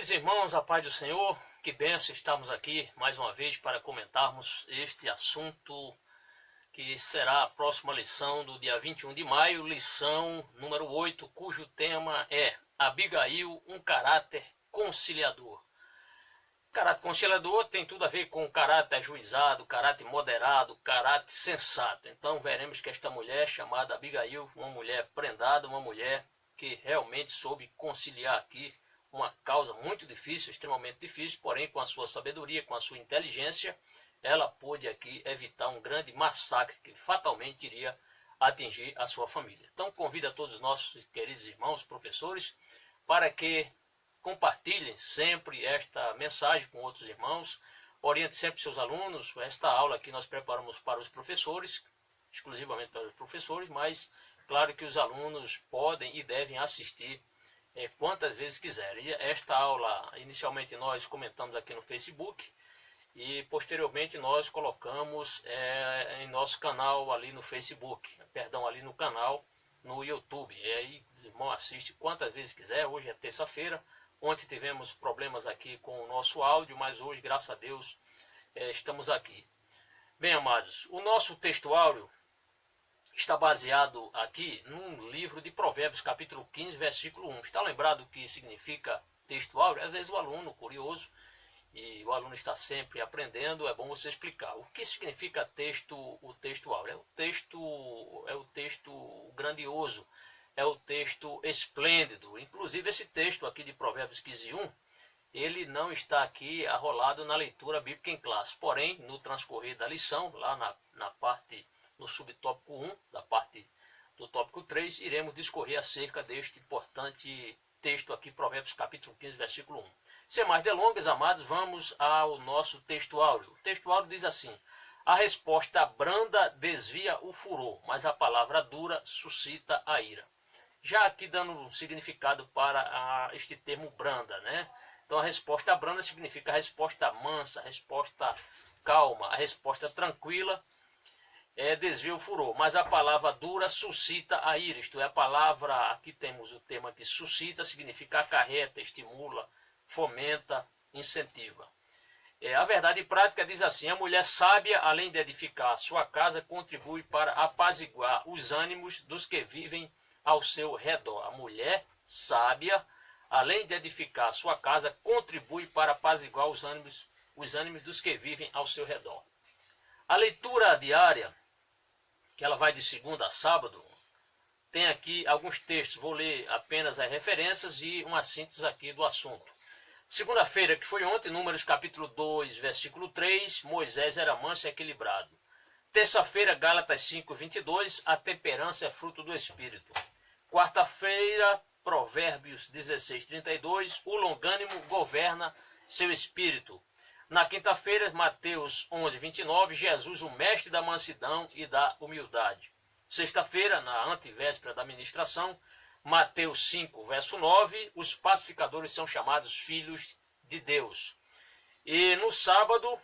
Queridos irmãos, a paz do Senhor, que bênção estamos aqui mais uma vez para comentarmos este assunto que será a próxima lição do dia 21 de maio, lição número 8, cujo tema é Abigail, um caráter conciliador. Caráter conciliador tem tudo a ver com caráter ajuizado, caráter moderado, caráter sensato. Então veremos que esta mulher chamada Abigail, uma mulher prendada, uma mulher que realmente soube conciliar aqui uma causa muito difícil, extremamente difícil, porém com a sua sabedoria, com a sua inteligência, ela pôde aqui evitar um grande massacre que fatalmente iria atingir a sua família. Então convido a todos os nossos queridos irmãos, professores, para que compartilhem sempre esta mensagem com outros irmãos, oriente sempre seus alunos. Esta aula aqui nós preparamos para os professores, exclusivamente para os professores, mas claro que os alunos podem e devem assistir quantas vezes quiserem. Esta aula, inicialmente nós comentamos aqui no Facebook e posteriormente nós colocamos em nosso canal ali no Facebook, ali no canal no YouTube. E aí o irmão assiste quantas vezes quiser. Hoje é terça-feira, ontem tivemos problemas aqui com o nosso áudio, mas hoje, graças a Deus, estamos aqui. Bem, amados, o nosso textuário está baseado aqui num livro de Provérbios, capítulo 15, versículo 1. Está lembrado o que significa textuário? Às vezes o aluno, curioso, e o aluno está sempre aprendendo, é bom você explicar. O que significa o textuário? É o texto grandioso, é o texto esplêndido. Inclusive esse texto aqui de Provérbios 15, 1, ele não está aqui arrolado na leitura bíblica em classe. Porém, no transcorrer da lição, lá na parte, no subtópico 1, da parte do tópico 3, iremos discorrer acerca deste importante texto aqui, Provérbios capítulo 15, versículo 1. Sem mais delongas, amados, vamos ao nosso textuário. O textuário diz assim: a resposta branda desvia o furor, mas a palavra dura suscita a ira. Já aqui dando um significado para este termo branda, né? Então a resposta branda significa a resposta mansa, a resposta calma, a resposta tranquila, desvia o furor, mas a palavra dura suscita a ira. Isto é, a palavra, aqui temos o termo aqui, suscita, significa acarreta, estimula, fomenta, incentiva. A verdade prática diz assim: a mulher sábia, além de edificar sua casa, contribui para apaziguar os ânimos dos que vivem ao seu redor. A mulher sábia, além de edificar sua casa, contribui para apaziguar os ânimos dos que vivem ao seu redor. A leitura diária, que ela vai de segunda a sábado, tem aqui alguns textos. Vou ler apenas as referências e uma síntese aqui do assunto. Segunda-feira, que foi ontem, Números capítulo 2, versículo 3, Moisés era manso e equilibrado. Terça-feira, Gálatas 5, 22, a temperança é fruto do Espírito. Quarta-feira, Provérbios 16, 32, o longânimo governa seu espírito. Na quinta-feira, Mateus 11, 29, Jesus, o mestre da mansidão e da humildade. Sexta-feira, na antivéspera da ministração, Mateus 5, verso 9, os pacificadores são chamados filhos de Deus. E no sábado,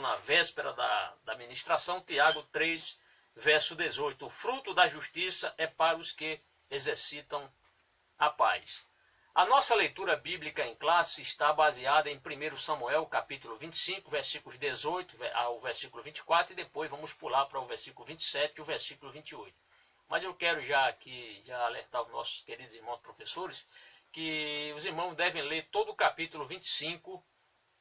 na véspera da ministração, Tiago 3, verso 18, o fruto da justiça é para os que exercitam a paz. A nossa leitura bíblica em classe está baseada em 1 Samuel, capítulo 25, versículos 18 ao versículo 24, e depois vamos pular para o versículo 27 e o versículo 28. Mas eu quero já alertar os nossos queridos irmãos professores que os irmãos devem ler todo o capítulo 25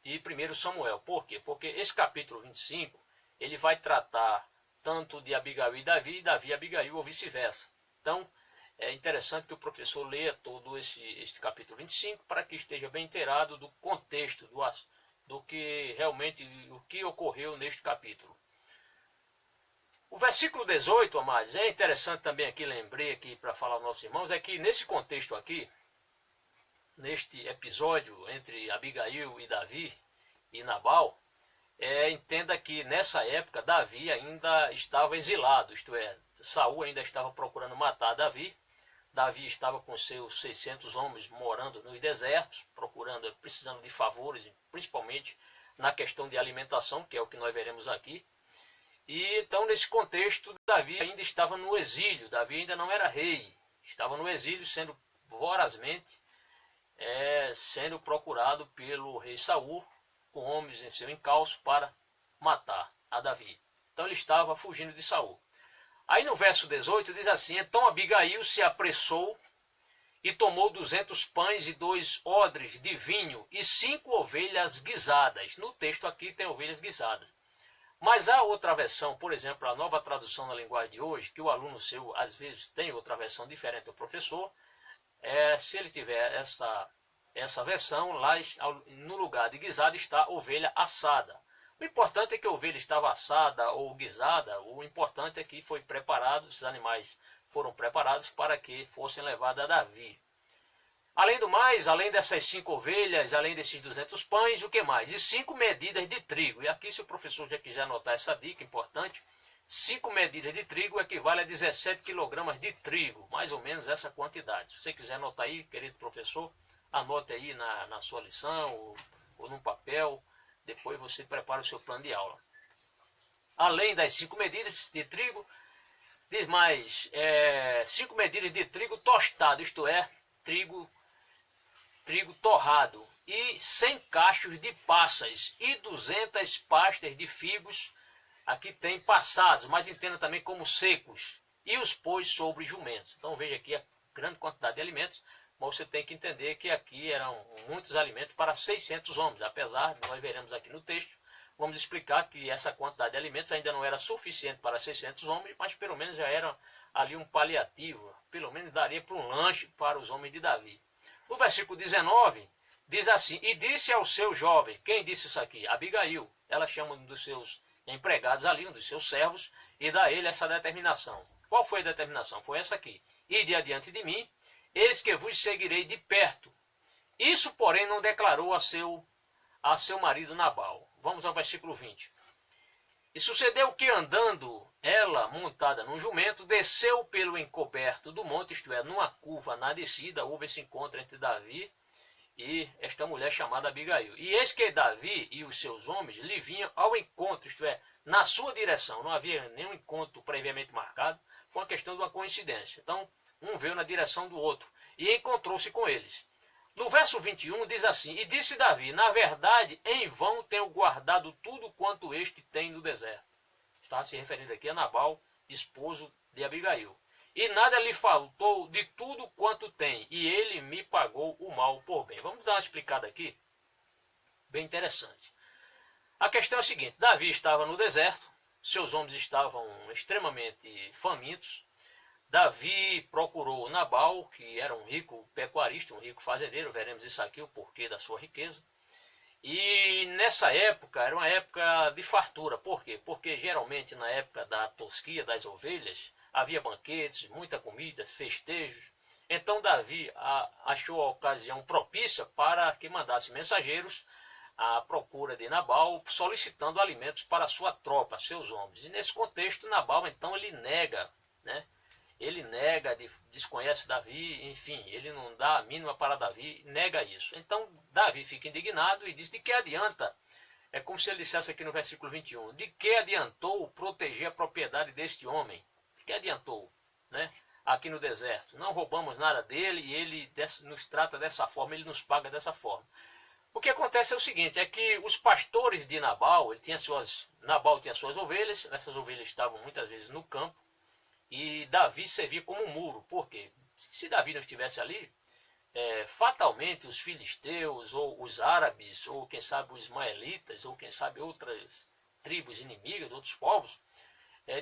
de 1 Samuel. Por quê? Porque esse capítulo 25, ele vai tratar tanto de Abigail e Davi e Abigail ou vice-versa. Então, é interessante que o professor leia todo este capítulo 25 para que esteja bem inteirado do contexto, do que realmente, o que ocorreu neste capítulo. O versículo 18, amados, é interessante também aqui, lembrei aqui para falar aos nossos irmãos, é que nesse contexto aqui, neste episódio entre Abigail e Davi e Nabal, entenda que nessa época Davi ainda estava exilado, isto é, Saul ainda estava procurando matar Davi. Davi estava com seus 600 homens morando nos desertos, precisando de favores, principalmente na questão de alimentação, que é o que nós veremos aqui. E então, nesse contexto, Davi ainda estava no exílio, Davi ainda não era rei, estava no exílio, sendo vorazmente sendo procurado pelo rei Saul com homens em seu encalço para matar a Davi. Então ele estava fugindo de Saul. Aí no verso 18 diz assim: então Abigail se apressou e tomou 200 pães e 2 odres de vinho e 5 ovelhas guisadas. No texto aqui tem ovelhas guisadas. Mas há outra versão, por exemplo, a Nova Tradução na Linguagem de hoje, que o aluno seu às vezes tem outra versão diferente do professor. Se ele tiver essa versão, lá no lugar de guisada está ovelha assada. O importante é que a ovelha estava assada ou guisada, o importante é que foi preparado, esses animais foram preparados para que fossem levados a Davi. Além do mais, além dessas 5 ovelhas, além desses 200 pães, o que mais? E 5 medidas de trigo. E aqui, se o professor já quiser anotar essa dica importante, 5 medidas de trigo equivale a 17 kg de trigo, mais ou menos essa quantidade. Se você quiser anotar aí, querido professor, anote aí na sua lição ou num papel, depois você prepara o seu plano de aula. Além das 5 medidas de trigo, diz mais 5 medidas de trigo tostado, isto é, trigo torrado, e 100 cachos de passas e 200 pastas de figos. Aqui tem passados, mas entenda também como secos, e os pôs sobre jumentos. Então veja aqui a grande quantidade de alimentos, mas você tem que entender que aqui eram muitos alimentos para 600 homens, apesar de nós veremos aqui no texto, vamos explicar que essa quantidade de alimentos ainda não era suficiente para 600 homens, mas pelo menos já era ali um paliativo, pelo menos daria para um lanche para os homens de Davi. No versículo 19, diz assim: e disse ao seu jovem, quem disse isso aqui? Abigail, ela chama um dos seus empregados ali, um dos seus servos, e dá a ele essa determinação. Qual foi a determinação? Foi essa aqui: ide adiante de mim, eis que vos seguirei de perto. Isso, porém, não declarou a seu marido Nabal. Vamos ao versículo 20. E sucedeu que, andando ela montada num jumento, desceu pelo encoberto do monte, isto é, numa curva na descida, houve esse encontro entre Davi e esta mulher chamada Abigail. E eis que Davi e os seus homens lhe vinham ao encontro, isto é, na sua direção. Não havia nenhum encontro previamente marcado, foi uma questão de uma coincidência. Então, um veio na direção do outro e encontrou-se com eles. No verso 21 diz assim: e disse Davi, na verdade, em vão tenho guardado tudo quanto este tem no deserto. Está se referindo aqui a Nabal, esposo de Abigail. E nada lhe faltou de tudo quanto tem, e ele me pagou o mal por bem. Vamos dar uma explicada aqui, bem interessante. A questão é a seguinte: Davi estava no deserto, seus homens estavam extremamente famintos. Davi procurou Nabal, que era um rico pecuarista, um rico fazendeiro, veremos isso aqui, o porquê da sua riqueza. E nessa época, era uma época de fartura. Por quê? Porque geralmente na época da tosquia das ovelhas, havia banquetes, muita comida, festejos. Então Davi achou a ocasião propícia para que mandasse mensageiros à procura de Nabal, solicitando alimentos para a sua tropa, seus homens. E nesse contexto, Nabal, então, ele nega, né? Ele nega, desconhece Davi, enfim, ele não dá a mínima para Davi, nega isso. Então Davi fica indignado e diz: de que adianta? É como se ele dissesse aqui no versículo 21, de que adiantou proteger a propriedade deste homem? De que adiantou, né? Aqui no deserto, não roubamos nada dele e ele nos trata dessa forma, ele nos paga dessa forma. O que acontece é o seguinte, é que os pastores de Nabal, Nabal tinha suas ovelhas, essas ovelhas estavam muitas vezes no campo, e Davi servia como um muro. Por quê? Se Davi não estivesse ali, fatalmente os filisteus, ou os árabes, ou quem sabe os ismaelitas, ou quem sabe outras tribos inimigas, outros povos,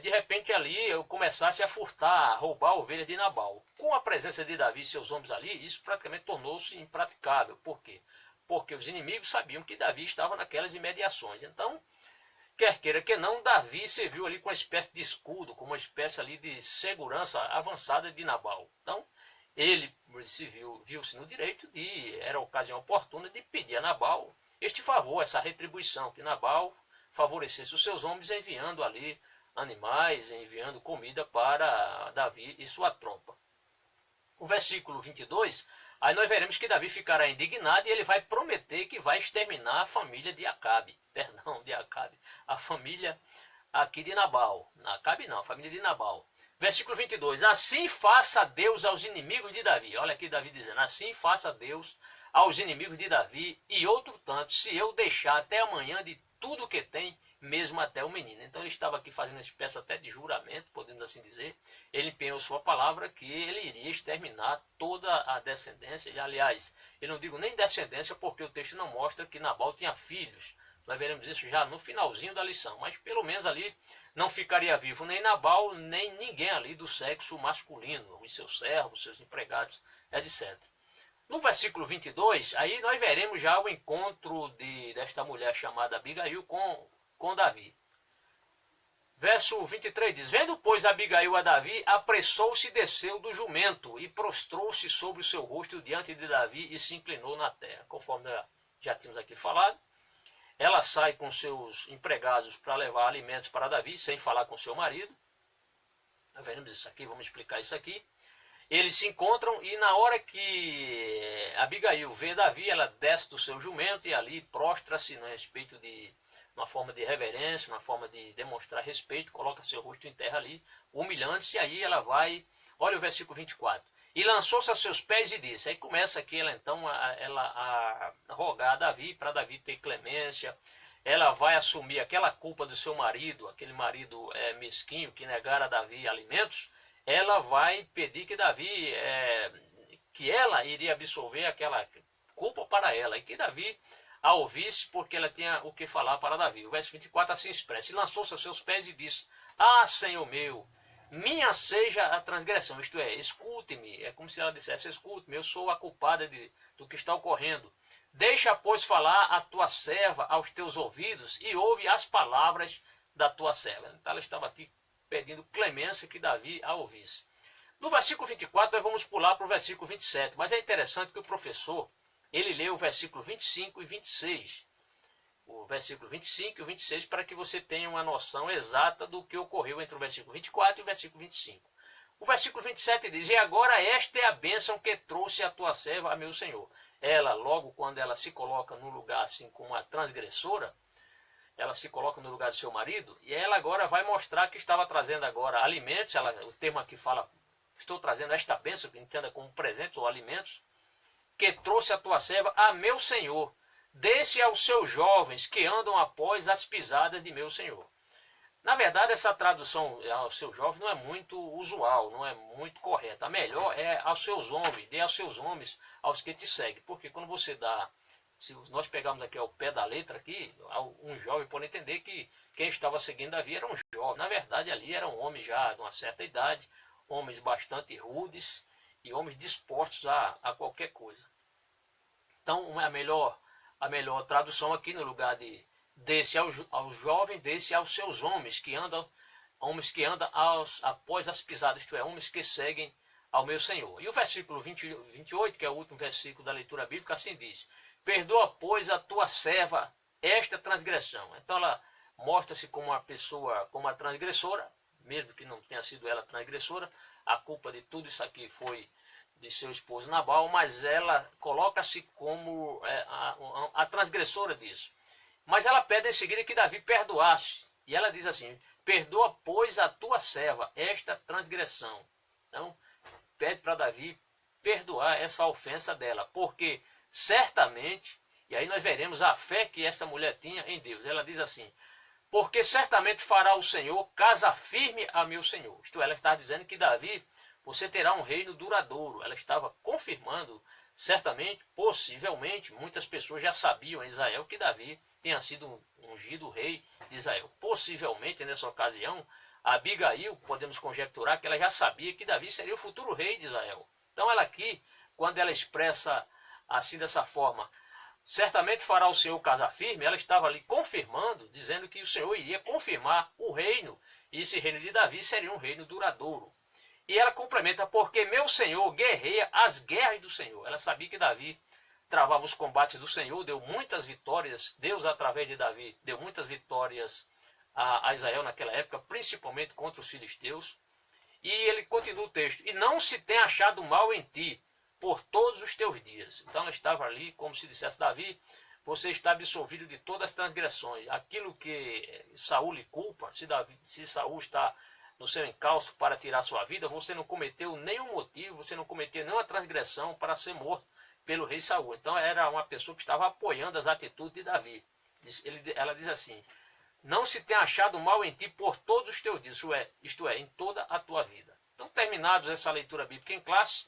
de repente ali eu começasse a furtar, a roubar a ovelha de Nabal. Com a presença de Davi e seus homens ali, isso praticamente tornou-se impraticável. Por quê? Porque os inimigos sabiam que Davi estava naquelas imediações. Então, quer queira que não, Davi serviu ali com uma espécie de escudo, com uma espécie ali de segurança avançada de Nabal. Então, ele viu-se no direito era a ocasião oportuna de pedir a Nabal este favor, essa retribuição, que Nabal favorecesse os seus homens enviando ali animais, enviando comida para Davi e sua tropa. O versículo 22, aí nós veremos que Davi ficará indignado e ele vai prometer que vai exterminar a família de Acabe. A família aqui de Nabal. Acabe não, a família de Nabal. Versículo 22, assim faça Deus aos inimigos de Davi. Olha aqui Davi dizendo, assim faça Deus aos inimigos de Davi, e outro tanto, se eu deixar até amanhã de tudo que tem, mesmo até o menino. Então ele estava aqui fazendo uma espécie até de juramento, podemos assim dizer. Ele empenhou sua palavra que ele iria exterminar toda a descendência. E, aliás, eu não digo nem descendência porque o texto não mostra que Nabal tinha filhos. Nós veremos isso já no finalzinho da lição. Mas pelo menos ali não ficaria vivo nem Nabal, nem ninguém ali do sexo masculino, os seus servos, seus empregados, etc. No versículo 22, aí nós veremos já o encontro desta mulher chamada Abigail com Davi. Verso 23 diz: Vendo, pois, Abigail a Davi, apressou-se e desceu do jumento, e prostrou-se sobre o seu rosto diante de Davi e se inclinou na terra. Conforme já tínhamos aqui falado, ela sai com seus empregados para levar alimentos para Davi, sem falar com seu marido. Nós veremos isso aqui, vamos explicar isso aqui. Eles se encontram e na hora que Abigail vê Davi, ela desce do seu jumento e ali prostra-se no respeito uma forma de reverência, uma forma de demonstrar respeito, coloca seu rosto em terra ali, humilhando-se, e aí ela vai, olha o versículo 24, e lançou-se a seus pés e disse, aí começa aqui ela então a rogar a Davi, para Davi ter clemência, ela vai assumir aquela culpa do seu marido, aquele marido mesquinho que negara a Davi alimentos, ela vai pedir que Davi, que ela iria absolver aquela culpa para ela, e que Davi a ouvisse, porque ela tinha o que falar para Davi. O verso 24 assim expressa, e lançou-se a seus pés e disse, ah, Senhor meu, minha seja a transgressão, isto é, escute-me, é como se ela dissesse, escute-me, eu sou a culpada do que está ocorrendo. Deixa, pois, falar a tua serva aos teus ouvidos, e ouve as palavras da tua serva. Então ela estava aqui pedindo clemência que Davi a ouvisse. No versículo 24, nós vamos pular para o versículo 27, mas é interessante que o professor, ele leu o versículo 25 e 26. O versículo 25 e o 26, para que você tenha uma noção exata do que ocorreu entre o versículo 24 e o versículo 25. O versículo 27 diz, e agora esta é a bênção que trouxe a tua serva a meu Senhor. Ela, logo quando ela se coloca no lugar assim como a transgressora, ela se coloca no lugar do seu marido, e ela agora vai mostrar que estava trazendo agora alimentos, o termo aqui fala, estou trazendo esta bênção, que entenda como presentes ou alimentos, que trouxe a tua serva a meu Senhor, desse aos seus jovens que andam após as pisadas de meu Senhor. Na verdade, essa tradução aos seus jovens não é muito usual, não é muito correta. A melhor é aos seus homens, dê aos seus homens, aos que te seguem, porque quando você dá, se nós pegarmos aqui ao pé da letra aqui, um jovem pode entender que quem estava seguindo Davi era um jovem. Na verdade, ali eram homens já de uma certa idade, homens bastante rudes e homens dispostos a qualquer coisa. Então, a melhor tradução aqui, no lugar de desse ao jovem, desse aos seus homens que andam após as pisadas, isto é, homens que seguem ao meu Senhor. E o versículo 28, que é o último versículo da leitura bíblica, assim diz, perdoa, pois, a tua serva esta transgressão. Então ela mostra-se como uma pessoa, como uma transgressora, mesmo que não tenha sido ela transgressora, a culpa de tudo isso aqui foi de seu esposo Nabal, mas ela coloca-se como a transgressora disso. Mas ela pede em seguida que Davi perdoasse. E ela diz assim, perdoa, pois, a tua serva esta transgressão. Então, pede para Davi perdoar essa ofensa dela, porque certamente, e aí nós veremos a fé que esta mulher tinha em Deus. Ela diz assim, porque certamente fará o Senhor casa firme a meu Senhor. Isto é, ela está dizendo que Davi, você terá um reino duradouro. Ela estava confirmando, certamente, possivelmente, muitas pessoas já sabiam em Israel que Davi tinha sido ungido rei de Israel. Possivelmente, nessa ocasião, Abigail, podemos conjecturar que ela já sabia que Davi seria o futuro rei de Israel. Então ela aqui, quando ela expressa assim dessa forma, certamente fará o Senhor casa firme, ela estava ali confirmando, dizendo que o Senhor iria confirmar o reino, e esse reino de Davi seria um reino duradouro. E ela complementa, porque meu Senhor guerreia as guerras do Senhor. Ela sabia que Davi travava os combates do Senhor, deu muitas vitórias, Deus através de Davi deu muitas vitórias a Israel naquela época, principalmente contra os filisteus. E ele continua o texto, e não se tem achado mal em ti, por todos os teus dias. Então ela estava ali, como se dissesse, Davi, você está absolvido de todas as transgressões. Aquilo que Saul lhe culpa, se Saul está no seu encalço para tirar sua vida, você não cometeu nenhum motivo, você não cometeu nenhuma transgressão para ser morto. pelo rei Saul. Então era uma pessoa que estava apoiando as atitudes de Davi. Ela diz assim: não se tem achado mal em ti por todos os teus dias, isto é, em toda a tua vida. Então, terminados essa leitura bíblica em classe,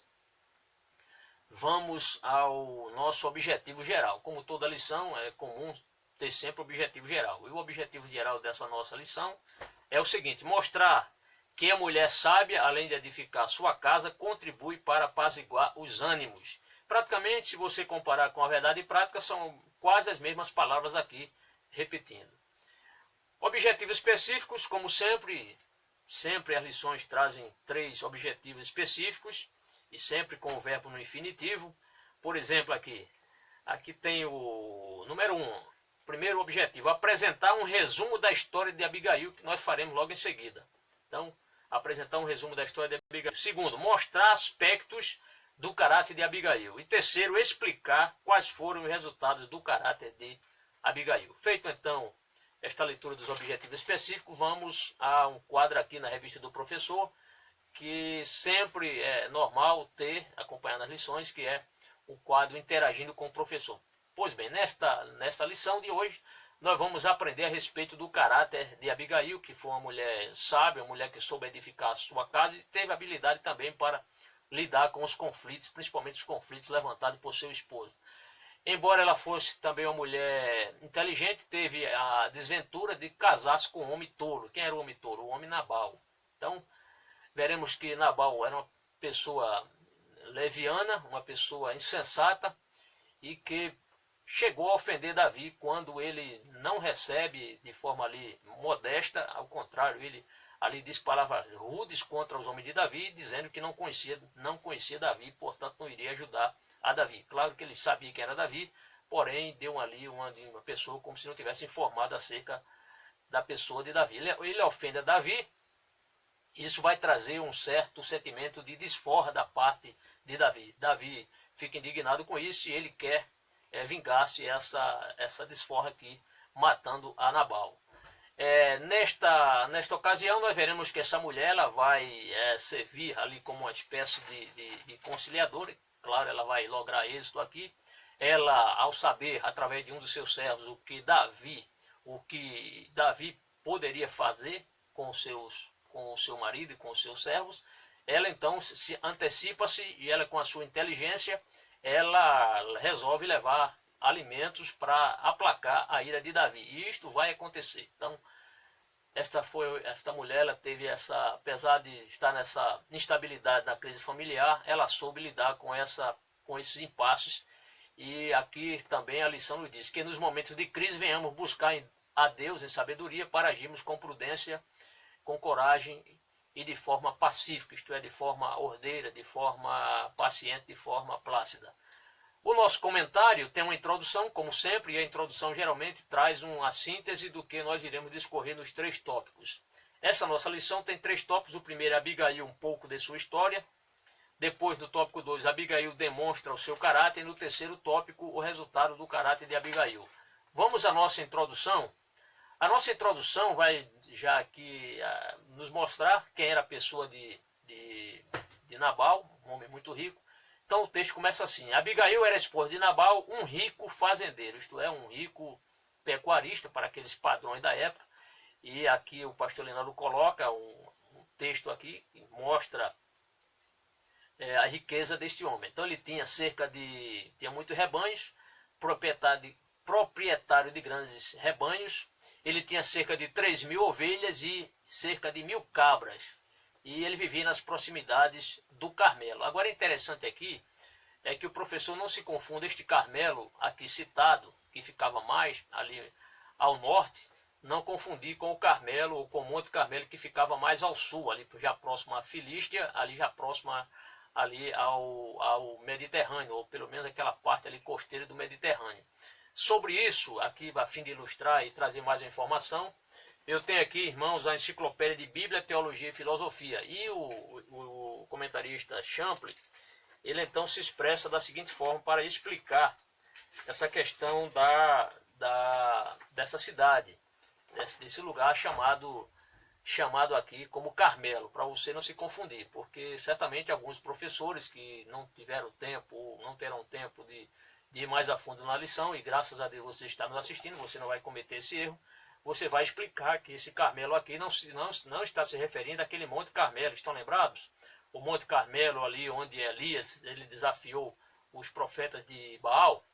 vamos ao nosso objetivo geral. Como toda lição, é comum ter sempre objetivo geral. E o objetivo geral dessa nossa lição é o seguinte: mostrar que a mulher sábia, além de edificar sua casa, contribui para apaziguar os ânimos. Praticamente, se você comparar com a verdade prática, são quase as mesmas palavras aqui, repetindo. Objetivos específicos, como sempre as lições trazem 3 objetivos específicos, e sempre com o verbo no infinitivo. Por exemplo, aqui tem o número 1. Primeiro objetivo: apresentar um resumo da história de Abigail, que nós faremos logo em seguida. Então, apresentar um resumo da história de Abigail. Segundo, mostrar aspectos do caráter de Abigail. E terceiro, explicar quais foram os resultados do caráter de Abigail. Feito então esta leitura dos objetivos específicos, vamos a um quadro aqui na revista do professor, que sempre é normal ter, acompanhando as lições, que é o quadro Interagindo com o Professor. Pois bem, nesta lição de hoje, nós vamos aprender a respeito do caráter de Abigail, que foi uma mulher sábia, uma mulher que soube edificar a sua casa e teve habilidade também para lidar com os conflitos, principalmente os conflitos levantados por seu esposo. Embora ela fosse também uma mulher inteligente, teve a desventura de casar-se com um homem tolo. Quem era o homem tolo? O homem Nabal. Então, veremos que Nabal era uma pessoa leviana, uma pessoa insensata, e que chegou a ofender Davi quando ele não recebe de forma ali modesta. Ao contrário, ele ali diz palavras rudes contra os homens de Davi, dizendo que não conhecia Davi, portanto não iria ajudar a Davi. Claro que ele sabia que era Davi, porém deu ali uma pessoa como se não tivesse informado acerca da pessoa de Davi. Ele ofende a Davi. Isso vai trazer um certo sentimento de desforra da parte de Davi. Davi fica indignado com isso e ele quer vingar-se essa desforra aqui, matando a Nabal. Nesta ocasião, nós veremos que essa mulher ela vai servir ali como uma espécie de conciliadora. Claro, ela vai lograr êxito aqui. Ela, ao saber, através de um dos seus servos, o que Davi poderia fazer com o seu marido e com os seus servos, ela então se antecipa-se e ela, com a sua inteligência, ela resolve levar alimentos para aplacar a ira de Davi. E isto vai acontecer. Então, esta mulher, ela teve apesar de estar nessa instabilidade na crise familiar, ela soube lidar com esses impasses. E aqui também a lição nos diz que nos momentos de crise venhamos buscar a Deus em sabedoria para agirmos com prudência, com coragem e de forma pacífica, isto é, de forma ordeira, de forma paciente, de forma plácida. O nosso comentário tem uma introdução, como sempre, e a introdução geralmente traz uma síntese do que nós iremos discorrer nos 3 tópicos. Essa nossa lição tem 3 tópicos. O primeiro é Abigail, um pouco de sua história. Depois, do tópico 2, Abigail demonstra o seu caráter. E no terceiro tópico, o resultado do caráter de Abigail. Vamos à nossa introdução. A nossa introdução vai já aqui nos mostrar quem era a pessoa de Nabal, um homem muito rico. Então o texto começa assim: Abigail era esposa de Nabal, um rico fazendeiro, isto é, um rico pecuarista para aqueles padrões da época. E aqui o pastor Leonardo coloca um texto aqui que mostra a riqueza deste homem. Então ele tinha tinha muitos rebanhos, proprietário de grandes rebanhos. Ele tinha cerca de 3.000 ovelhas e cerca de 1.000 cabras. E ele vivia nas proximidades do Carmelo. Agora, interessante aqui é que o professor não se confunda este Carmelo aqui citado, que ficava mais ali ao norte, não confundir com o Carmelo ou com o Monte Carmelo, que ficava mais ao sul, ali já próximo à Filístia, ali já próximo ali ao Mediterrâneo, ou pelo menos aquela parte ali costeira do Mediterrâneo. Sobre isso, aqui a fim de ilustrar e trazer mais informação, eu tenho aqui, irmãos, a enciclopédia de Bíblia, Teologia e Filosofia. E o comentarista Champlin, ele então se expressa da seguinte forma para explicar essa questão dessa cidade, desse lugar chamado chamado aqui como Carmelo, para você não se confundir, porque certamente alguns professores que não tiveram tempo ou não terão tempo de ir mais a fundo na lição, e graças a Deus você está nos assistindo, você não vai cometer esse erro, você vai explicar que esse Carmelo aqui não está se referindo àquele Monte Carmelo. Estão lembrados? O Monte Carmelo ali onde Elias ele desafiou os profetas de Baal,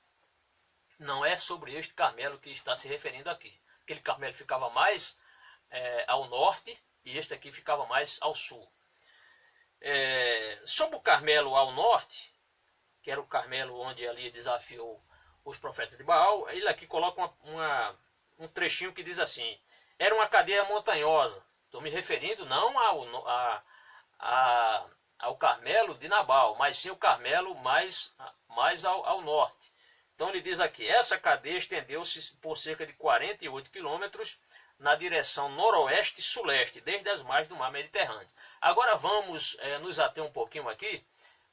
não é sobre este Carmelo que está se referindo aqui. Aquele Carmelo ficava mais ao norte e este aqui ficava mais ao sul. Sobre o Carmelo ao norte, que era o Carmelo onde ali desafiou os profetas de Baal, ele aqui coloca um trechinho que diz assim: era uma cadeia montanhosa. Estou me referindo não ao Carmelo de Nabal, mas sim o Carmelo mais ao norte. Então ele diz aqui: essa cadeia estendeu-se por cerca de 48 quilômetros na direção noroeste-suleste, desde as margens do mar Mediterrâneo. Agora vamos nos ater um pouquinho aqui,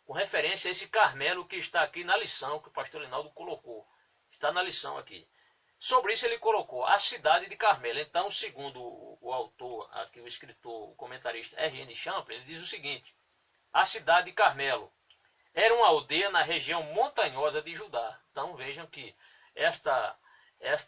com referência a esse Carmelo que está aqui na lição que o pastor Linaldo colocou. Está na lição aqui. Sobre isso ele colocou a cidade de Carmelo. Então, segundo o autor, aqui o escritor, o comentarista R.N. Champlin, ele diz o seguinte: a cidade de Carmelo era uma aldeia na região montanhosa de Judá. Então vejam que esta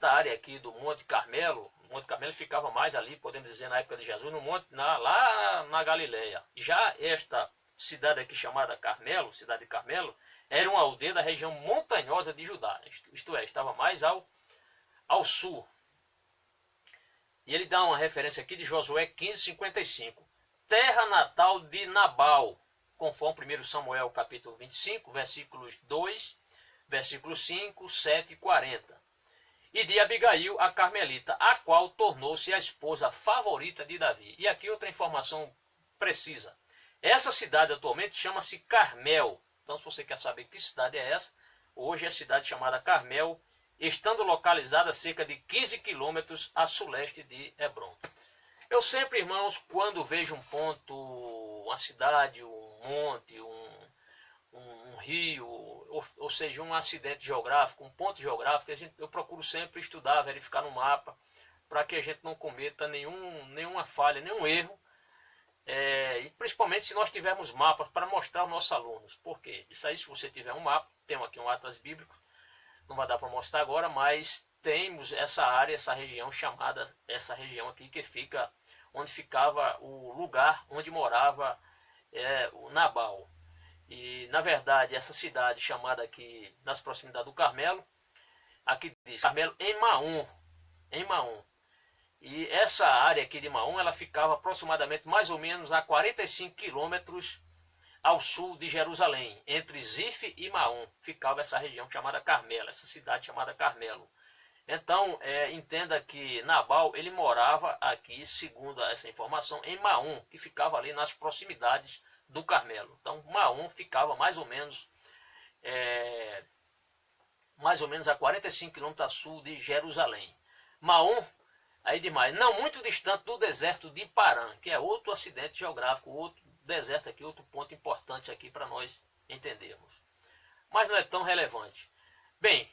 área aqui do Monte Carmelo, o Monte Carmelo ficava mais ali, podemos dizer, na época de Jesus, lá na Galileia. Já esta cidade aqui chamada Carmelo, cidade de Carmelo, era uma aldeia da região montanhosa de Judá. Isto é, estava mais ao sul. E ele dá uma referência aqui de Josué 15:55. Terra natal de Nabal, conforme 1 Samuel capítulo 25, versículos 2, versículos 5, 7 e 40. E de Abigail, a Carmelita, a qual tornou-se a esposa favorita de Davi. E aqui outra informação precisa. Essa cidade atualmente chama-se Carmel. Então, se você quer saber que cidade é essa, hoje é a cidade chamada Carmel, estando localizada a cerca de 15 quilômetros a suleste de Hebrom. Eu sempre, irmãos, quando vejo um ponto, uma cidade, um monte, um rio, ou seja, um acidente geográfico, um ponto geográfico, eu procuro sempre estudar, verificar no mapa, para que a gente não cometa nenhuma falha, nenhum erro, e principalmente se nós tivermos mapas para mostrar aos nossos alunos. Por quê? Isso aí, se você tiver um mapa, temos aqui um atlas bíblico, não vai dar para mostrar agora, mas temos essa área, essa região chamada, essa região aqui que fica, onde ficava o lugar onde morava o Nabal. E, na verdade, essa cidade chamada aqui, nas proximidades do Carmelo, aqui diz Carmelo em Maom. E essa área aqui de Maom, ela ficava aproximadamente mais ou menos a 45 quilômetros ao sul de Jerusalém. Entre Zif e Maom ficava essa região chamada Carmelo, essa cidade chamada Carmelo. Então, entenda que Nabal, ele morava aqui, segundo essa informação, em Maom, que ficava ali nas proximidades do Carmelo. Então, Maom ficava mais ou menos a 45 quilômetros a sul de Jerusalém. Maom, aí demais, não muito distante do deserto de Parã, que é outro acidente geográfico, outro deserto aqui, outro ponto importante aqui para nós entendermos. Mas não é tão relevante. Bem,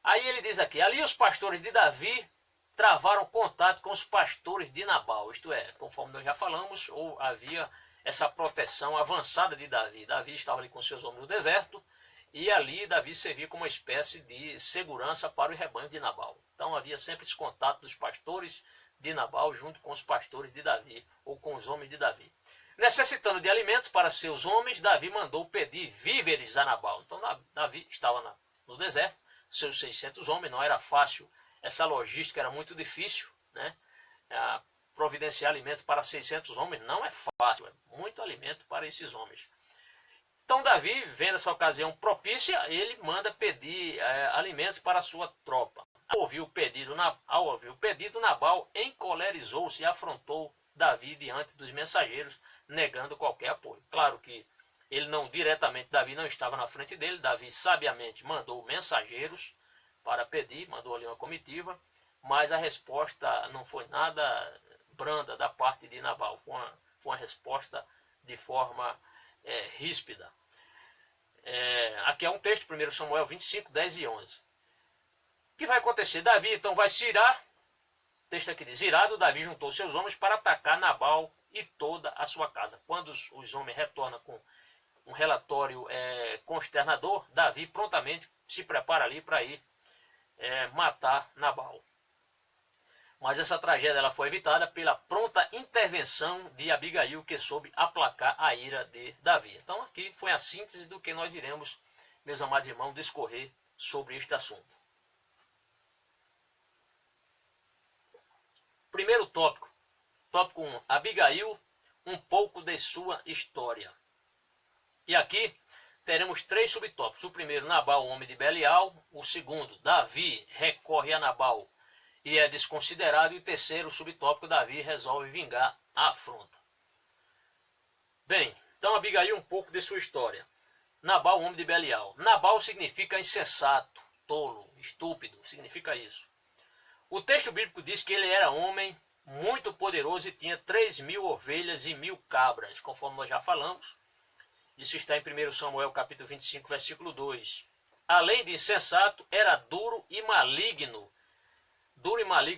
aí ele diz aqui: ali os pastores de Davi travaram contato com os pastores de Nabal. Isto é, conforme nós já falamos, ou havia essa proteção avançada de Davi. Davi estava ali com seus homens no deserto, e ali Davi servia como uma espécie de segurança para o rebanho de Nabal. Então havia sempre esse contato dos pastores de Nabal junto com os pastores de Davi, ou com os homens de Davi. Necessitando de alimentos para seus homens, Davi mandou pedir víveres a Nabal. Então Davi estava no deserto, seus 600 homens, não era fácil, essa logística era muito difícil, né? Providenciar alimento para 600 homens não é fácil, é muito alimento para esses homens. Então Davi, vendo essa ocasião propícia, ele manda pedir alimentos para a sua tropa. Ao ouvir o pedido, Nabal encolerizou-se e afrontou Davi diante dos mensageiros, negando qualquer apoio. Claro que ele não diretamente, Davi não estava na frente dele, Davi sabiamente mandou mensageiros para pedir, mandou ali uma comitiva, mas a resposta não foi nada branda da parte de Nabal, foi uma resposta de forma ríspida. Aqui é um texto, 1 Samuel 25, 10 e 11. O que vai acontecer? Davi então vai se irar, texto aqui diz: irado, Davi juntou seus homens para atacar Nabal e toda a sua casa. Quando os homens retornam com um relatório consternador, Davi prontamente se prepara ali para ir matar Nabal. Mas essa tragédia ela foi evitada pela pronta intervenção de Abigail, que soube aplacar a ira de Davi. Então aqui foi a síntese do que nós iremos, meus amados irmãos, discorrer sobre este assunto. Primeiro tópico, tópico 1, Abigail, um pouco de sua história. E aqui teremos 3 subtópicos. O primeiro, Nabal, o homem de Belial. O segundo, Davi recorre a Nabal e é desconsiderado. E o terceiro subtópico, Davi resolve vingar a afronta. Bem, então Abigail, um pouco de sua história. Nabal, o homem de Belial. Nabal significa insensato, tolo, estúpido, significa isso. O texto bíblico diz que ele era homem muito poderoso e tinha 3.000 ovelhas e 1.000 cabras, conforme nós já falamos. Isso está em 1 Samuel capítulo 25, versículo 2. Além de insensato, era duro e maligno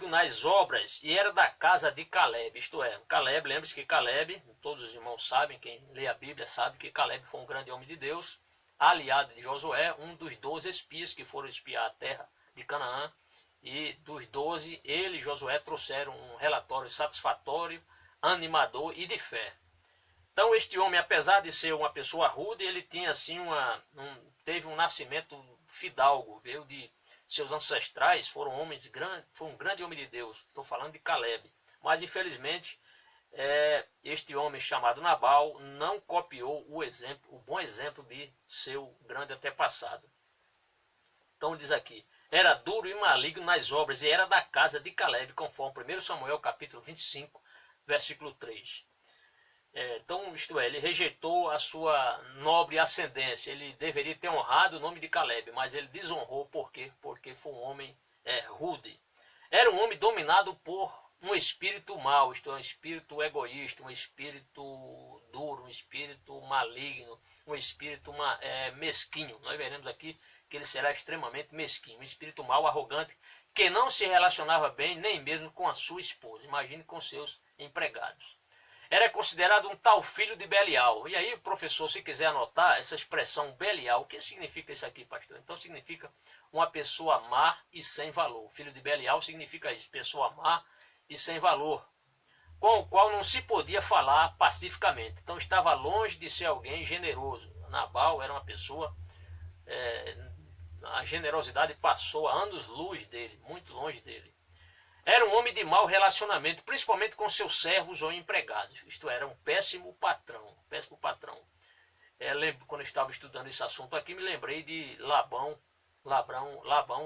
nas obras, e era da casa de Caleb. Isto é, Caleb, lembre-se que Caleb, todos os irmãos sabem, quem lê a Bíblia sabe que Caleb foi um grande homem de Deus, aliado de Josué, um dos 12 espias que foram espiar a terra de Canaã. E dos 12, ele e Josué trouxeram um relatório satisfatório, animador e de fé. Então este homem, apesar de ser uma pessoa rude, ele tinha assim teve um nascimento fidalgo, veio de seus ancestrais, foram homens grandes, foi um grande homem de Deus. Estou falando de Caleb. Mas infelizmente este homem chamado Nabal não copiou o bom exemplo de seu grande antepassado. Então diz aqui: era duro e maligno nas obras, e era da casa de Caleb, conforme 1 Samuel capítulo 25, versículo 3. Então, isto é, ele rejeitou a sua nobre ascendência. Ele deveria ter honrado o nome de Caleb, mas ele desonrou. Por quê? Porque foi um homem rude. Era um homem dominado por um espírito mau, isto é, um espírito egoísta, um espírito duro, um espírito maligno, um espírito mesquinho. Nós veremos aqui que ele será extremamente mesquinho, um espírito mau, arrogante, que não se relacionava bem nem mesmo com a sua esposa, imagine com seus empregados. Era considerado um tal filho de Belial. E aí, professor, se quiser anotar essa expressão Belial, o que significa isso aqui, pastor? Então significa uma pessoa má e sem valor. Filho de Belial significa isso, pessoa má e sem valor, com o qual não se podia falar pacificamente. Então estava longe de ser alguém generoso. Nabal era uma pessoa, a generosidade passou a anos-luz dele, muito longe dele. Era um homem de mau relacionamento, principalmente com seus servos ou empregados. Isto era um péssimo patrão, lembro, quando eu estava estudando esse assunto aqui, me lembrei de Labão,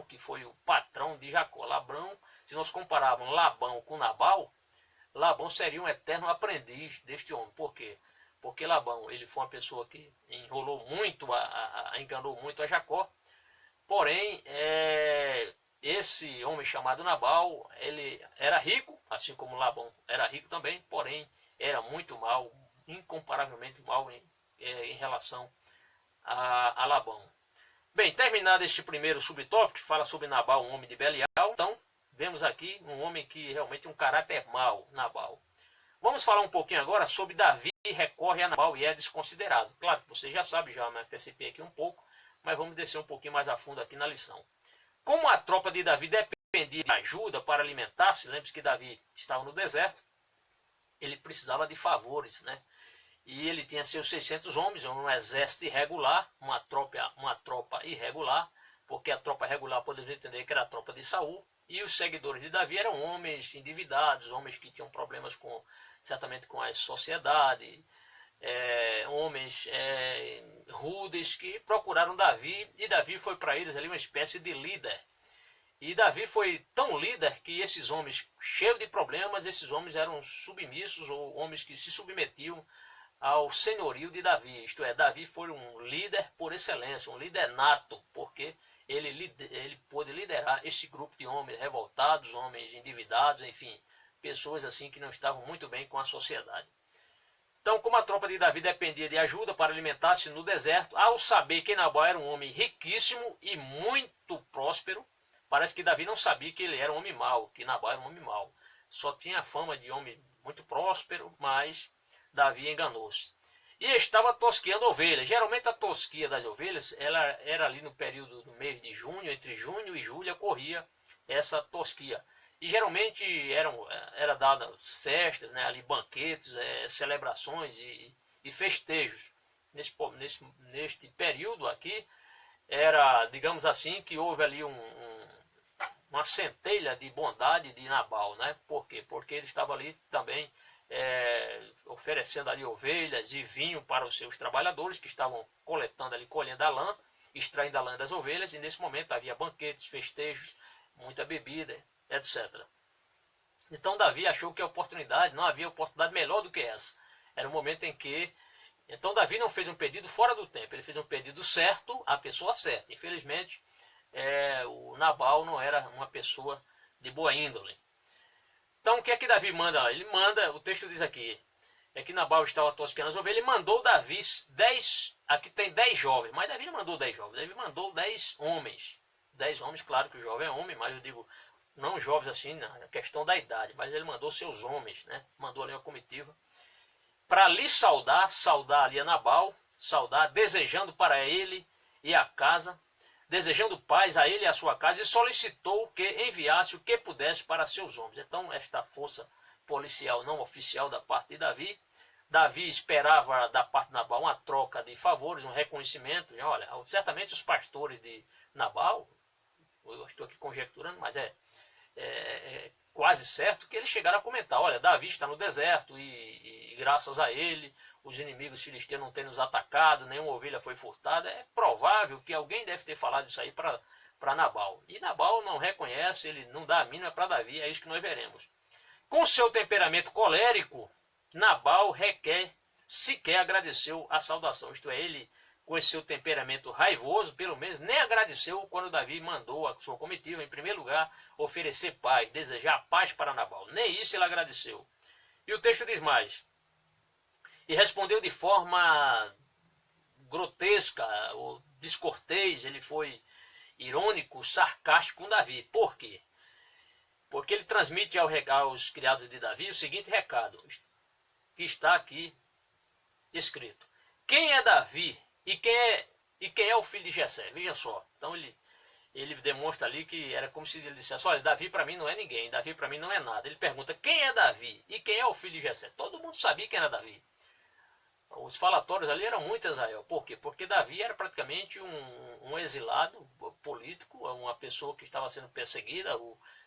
que foi o patrão de Jacó. Labão, se nós compararmos Labão com Nabal, Labão seria um eterno aprendiz deste homem. Por quê? Porque Labão, ele foi uma pessoa que enrolou muito, enganou muito a Jacó. Porém, esse homem chamado Nabal, ele era rico, assim como Labão era rico também, porém era muito mal, incomparavelmente mal em relação a Labão. Bem, terminado este primeiro subtópico, que fala sobre Nabal, um homem de Belial, então vemos aqui um homem que realmente um caráter mau, Nabal. Vamos falar um pouquinho agora sobre Davi recorre a Nabal e é desconsiderado. Claro que você já sabe, já me antecipei aqui um pouco, mas vamos descer um pouquinho mais a fundo aqui na lição. Como a tropa de Davi dependia de ajuda para alimentar-se, lembre-se que Davi estava no deserto, ele precisava de favores, né? E ele tinha seus 600 homens, um exército irregular, uma tropa irregular, porque a tropa regular podemos entender que era a tropa de Saul, e os seguidores de Davi eram homens endividados, homens que tinham problemas certamente com a sociedade, homens rudes que procuraram Davi, e Davi foi para eles ali uma espécie de líder. E Davi foi tão líder que esses homens, cheios de problemas, esses homens eram submissos, ou homens que se submetiam ao senhorio de Davi. Isto é, Davi foi um líder por excelência, um líder nato, porque ele pôde liderar esse grupo de homens revoltados, homens endividados, enfim, pessoas assim que não estavam muito bem com a sociedade. Então, como a tropa de Davi dependia de ajuda para alimentar-se no deserto, ao saber que Nabal era um homem riquíssimo e muito próspero, Parece que Davi não sabia que ele era um homem mau, que Nabal era um homem mau. Só tinha a fama de homem muito próspero, mas Davi enganou-se. E estava tosqueando ovelhas. Geralmente a tosquia das ovelhas, ela era ali no período do mês de junho, entre junho e julho, ocorria essa tosquia. E geralmente era dadas festas, né, ali banquetes, celebrações e festejos. Neste período aqui, era, digamos assim, que houve ali uma centelha de bondade de Nabal, né? Por quê? Porque ele estava ali também oferecendo ali ovelhas e vinho para os seus trabalhadores que estavam coletando ali, colhendo a lã, extraindo a lã das ovelhas, e nesse momento havia banquetes, festejos, muita bebida, etc. Então Davi achou que a oportunidade, não havia oportunidade melhor do que essa. Era o momento em que... Então Davi não fez um pedido fora do tempo, ele fez um pedido certo à pessoa certa. Infelizmente, o Nabal não era uma pessoa de boa índole. Então o que é que Davi manda? Ele manda, o texto diz aqui, é que Nabal estava tosqueando as ovelhas, ele mandou Davi 10, aqui tem 10 jovens, mas Davi não mandou 10 jovens, Davi mandou 10 homens. 10 homens, claro que o jovem é homem, mas eu digo, não jovens assim, na questão da idade, mas ele mandou seus homens, né? Mandou ali uma comitiva, para lhe saudar ali a Nabal, desejando para ele e a casa, desejando paz a ele e a sua casa, e solicitou que enviasse o que pudesse para seus homens. Então, esta força policial não oficial da parte de Davi, Davi esperava da parte de Nabal uma troca de favores, um reconhecimento. Olha, certamente os pastores de Nabal, eu estou aqui conjecturando, mas é quase certo que eles chegaram a comentar, olha, Davi está no deserto e graças a ele os inimigos filisteus não têm nos atacado, nenhuma ovelha foi furtada. É provável que alguém deve ter falado isso aí para Nabal. E Nabal não reconhece, ele não dá a mínima para Davi, é isso que nós veremos. Com seu temperamento colérico, Nabal sequer agradeceu a saudação, isto é, ele com esse seu temperamento raivoso, pelo menos nem agradeceu quando Davi mandou a sua comitiva, em primeiro lugar, oferecer paz, desejar paz para Nabal. Nem isso ele agradeceu. E o texto diz mais, e respondeu de forma grotesca, ou descortês, ele foi irônico, sarcástico com Davi. Por quê? Porque ele transmite aos criados de Davi o seguinte recado, que está aqui escrito. Quem é Davi e quem é o filho de Jessé? Veja só. Então ele demonstra ali que era como se ele dissesse, olha, Davi para mim não é ninguém, Davi para mim não é nada. Ele pergunta, quem é Davi e quem é o filho de Jessé? Todo mundo sabia quem era Davi. Os falatórios ali eram muito Israel. Por quê? Porque Davi era praticamente um exilado político, uma pessoa que estava sendo perseguida,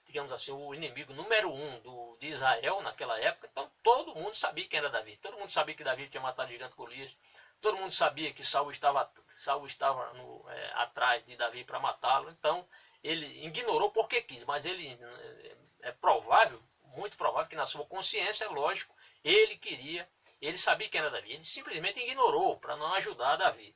digamos assim, o inimigo número 1 de Israel naquela época. Então todo mundo sabia quem era Davi. Todo mundo sabia que Davi tinha matado o gigante Golias. Todo mundo sabia que Saul estava atrás de Davi para matá-lo. Então ele ignorou porque quis, mas ele é provável, muito provável que na sua consciência, lógico, ele sabia quem era Davi. Ele simplesmente ignorou para não ajudar Davi.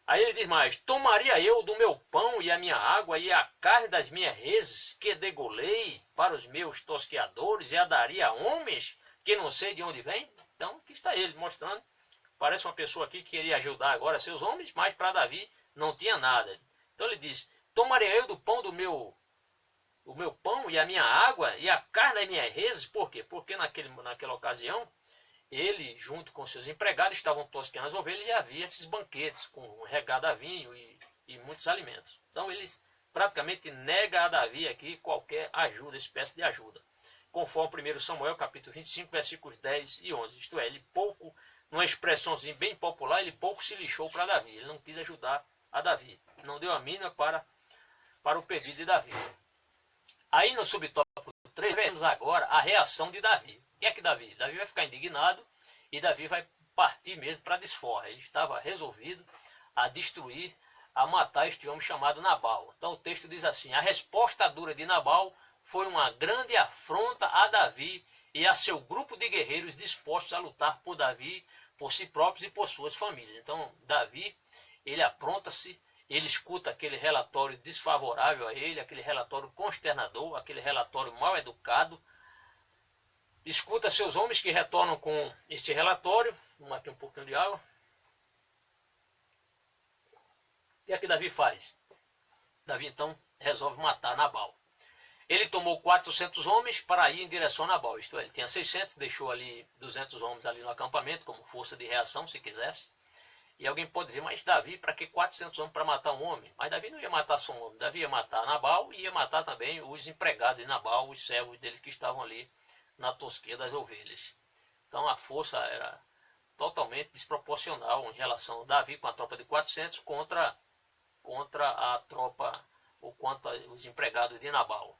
Aí ele diz mais, tomaria eu do meu pão e a minha água e a carne das minhas reses que degolei para os meus tosqueadores e a daria a homens que não sei de onde vem? Então aqui está ele mostrando, parece uma pessoa aqui que queria ajudar agora seus homens, mas para Davi não tinha nada. Então ele diz, tomaria eu do pão o meu pão e a minha água e a carne das minhas reses? Por quê? Porque naquela ocasião ele, junto com seus empregados, estavam tosqueando as ovelhas e havia esses banquetes com regada a vinho e muitos alimentos. Então eles praticamente negam a Davi aqui qualquer ajuda, espécie de ajuda. Conforme 1 Samuel capítulo 25, versículos 10 e 11. Isto é, ele pouco, numa expressãozinha bem popular, ele pouco se lixou para Davi. Ele não quis ajudar a Davi. Não deu a mínima para o pedido de Davi. Aí no subtópico 3, vemos agora a reação de Davi. O que é que Davi? Davi vai ficar indignado e Davi vai partir mesmo para a desforra. Ele estava resolvido a destruir, a matar este homem chamado Nabal. Então o texto diz assim, a resposta dura de Nabal foi uma grande afronta a Davi e a seu grupo de guerreiros dispostos a lutar por Davi, por si próprios e por suas famílias. Então Davi, ele apronta-se, ele escuta aquele relatório desfavorável a ele, aquele relatório consternador, aquele relatório mal educado, escuta seus homens que retornam com este relatório. Vamos aqui um pouquinho de água. O que é que Davi faz? Davi então resolve matar Nabal. Ele tomou 400 homens para ir em direção a Nabal, isto é, ele tinha 600, deixou ali 200 homens ali no acampamento, como força de reação, se quisesse. E alguém pode dizer, mas Davi, para que 400 homens para matar um homem? Mas Davi não ia matar só um homem, Davi ia matar Nabal e ia matar também os empregados de Nabal, os servos dele que estavam ali na tosquia das ovelhas. Então a força era totalmente desproporcional em relação a Davi com a tropa de 400 contra a tropa, ou contra os empregados de Nabal.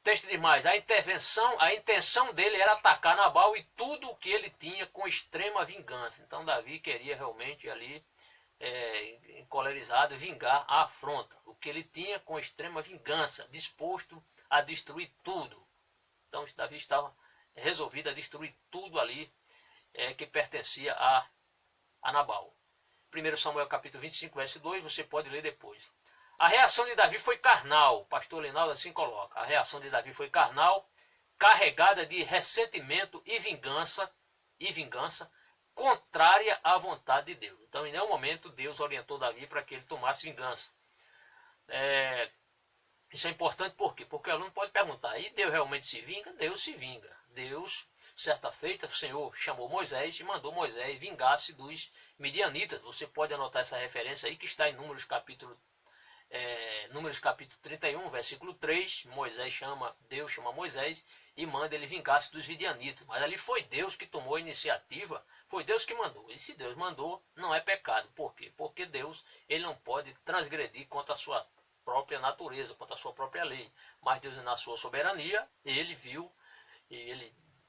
Texto demais, a intenção dele era atacar Nabal e tudo o que ele tinha com extrema vingança. Então Davi queria realmente ali, encolerizado, vingar a afronta. O que ele tinha com extrema vingança, disposto a destruir tudo. Então Davi estava resolvido a destruir tudo ali que pertencia a Nabal. 1 Samuel capítulo 25, verso 2, você pode ler depois. A reação de Davi foi carnal, o pastor Linaldo assim coloca. A reação de Davi foi carnal, carregada de ressentimento e vingança, contrária à vontade de Deus. Então, em nenhum momento, Deus orientou Davi para que ele tomasse vingança. Isso é importante por quê? Porque o aluno pode perguntar, e Deus realmente se vinga? Deus se vinga. Deus, certa feita, o Senhor chamou Moisés e mandou Moisés vingar-se dos midianitas. Você pode anotar essa referência aí que está em Números capítulo 31, versículo 3, Deus chama Moisés e manda ele vingar-se dos midianitas. Mas ali foi Deus que tomou a iniciativa, foi Deus que mandou. E se Deus mandou, não é pecado. Por quê? Porque Deus, ele não pode transgredir contra a sua própria natureza, contra a sua própria lei. Mas Deus, na sua soberania, ele viu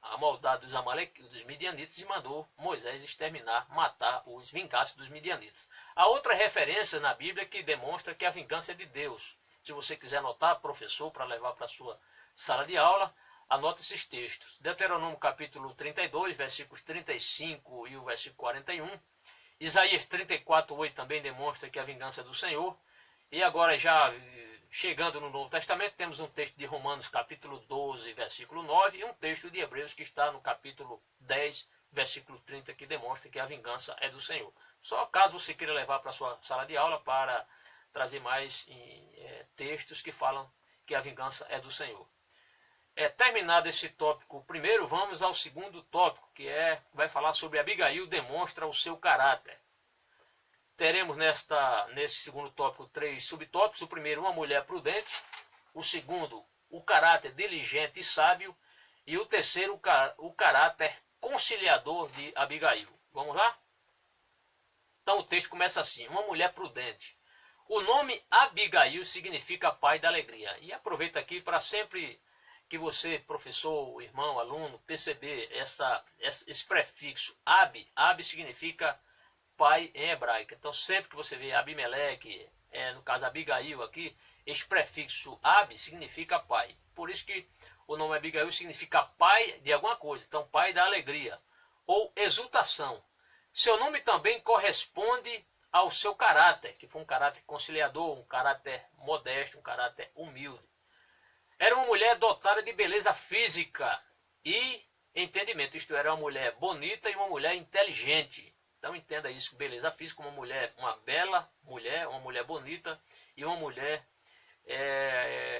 a maldade dos midianitas e mandou Moisés exterminar, matar vingar-se dos midianitas. Há outra referência na Bíblia que demonstra que a vingança é de Deus. Se você quiser anotar, professor, para levar para a sua sala de aula, anote esses textos. Deuteronômio capítulo 32, versículos 35 e o versículo 41. Isaías 34, 8 também demonstra que a vingança é do Senhor. E agora já chegando no Novo Testamento, temos um texto de Romanos capítulo 12, versículo 9, e um texto de Hebreus que está no capítulo 10, versículo 30, que demonstra que a vingança é do Senhor. Só caso você queira levar para a sua sala de aula para trazer mais textos que falam que a vingança é do Senhor. Terminado esse tópico primeiro, vamos ao segundo tópico, que vai falar sobre Abigail demonstra o seu caráter. Teremos nesse segundo tópico 3 subtópicos. O primeiro, uma mulher prudente. O segundo, o caráter diligente e sábio. E o terceiro, o caráter conciliador de Abigail. Vamos lá? Então o texto começa assim, uma mulher prudente. O nome Abigail significa pai da alegria. E aproveito aqui para sempre que você, professor, irmão, aluno, perceber esse prefixo Ab significa pai em hebraico. Então sempre que você vê Abimeleque, no caso Abigail aqui, esse prefixo Ab significa pai. Por isso que o nome Abigail significa pai de alguma coisa. Então pai da alegria ou exultação. Seu nome também corresponde ao seu caráter, que foi um caráter conciliador, um caráter modesto, um caráter humilde. Era uma mulher dotada de beleza física e entendimento. Isto era uma mulher bonita e uma mulher inteligente. Então entenda isso, beleza física, uma bela mulher, uma mulher bonita e uma mulher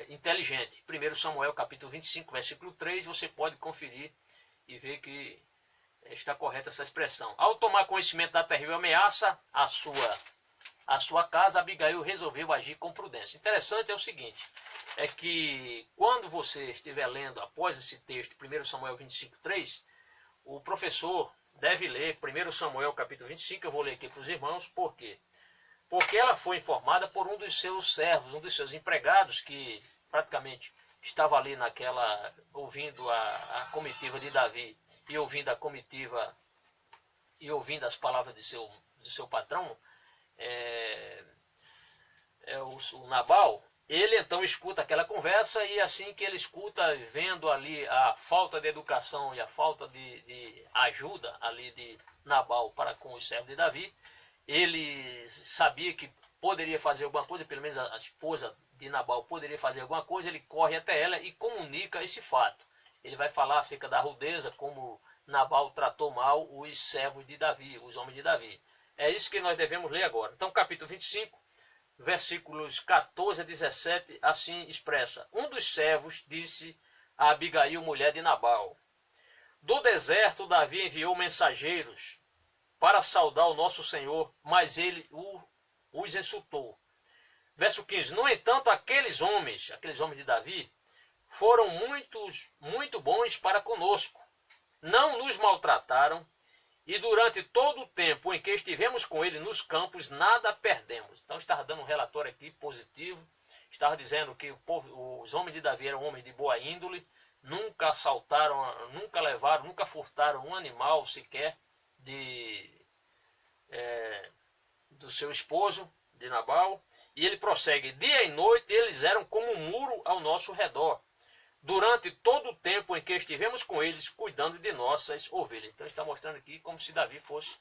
inteligente. 1 Samuel capítulo 25, versículo 3, você pode conferir e ver que está correta essa expressão. Ao tomar conhecimento da terrível ameaça à sua casa, Abigail resolveu agir com prudência. Interessante é o seguinte, é que quando você estiver lendo após esse texto, 1 Samuel 25, 3, o professor deve ler 1 Samuel capítulo 25, eu vou ler aqui para os irmãos, por quê? Porque ela foi informada por um dos seus servos, um dos seus empregados, que praticamente estava ali ouvindo a comitiva de Davi, e ouvindo a comitiva, e ouvindo as palavras de seu patrão, o Nabal. Ele então escuta aquela conversa e assim que ele escuta, vendo ali a falta de educação e a falta de ajuda ali de Nabal para com os servos de Davi, ele sabia que poderia fazer alguma coisa, pelo menos a esposa de Nabal poderia fazer alguma coisa, ele corre até ela e comunica esse fato. Ele vai falar acerca da rudeza, como Nabal tratou mal os servos de Davi, os homens de Davi. É isso que nós devemos ler agora. Então capítulo 25, versículos 14 a 17, assim expressa: um dos servos disse a Abigail, mulher de Nabal: do deserto Davi enviou mensageiros para saudar o nosso Senhor, mas ele os insultou. Verso 15: no entanto, aqueles homens de Davi, foram muito bons para conosco, não nos maltrataram, e durante todo o tempo em que estivemos com ele nos campos, nada perdemos. Então estava dando um relatório aqui positivo, estava dizendo que os homens de Davi eram homens de boa índole, nunca assaltaram, nunca levaram, nunca furtaram um animal sequer do seu esposo, de Nabal. E ele prossegue: dia e noite eles eram como um muro ao nosso redor, durante todo o tempo em que estivemos com eles, cuidando de nossas ovelhas. Então está mostrando aqui como se Davi fosse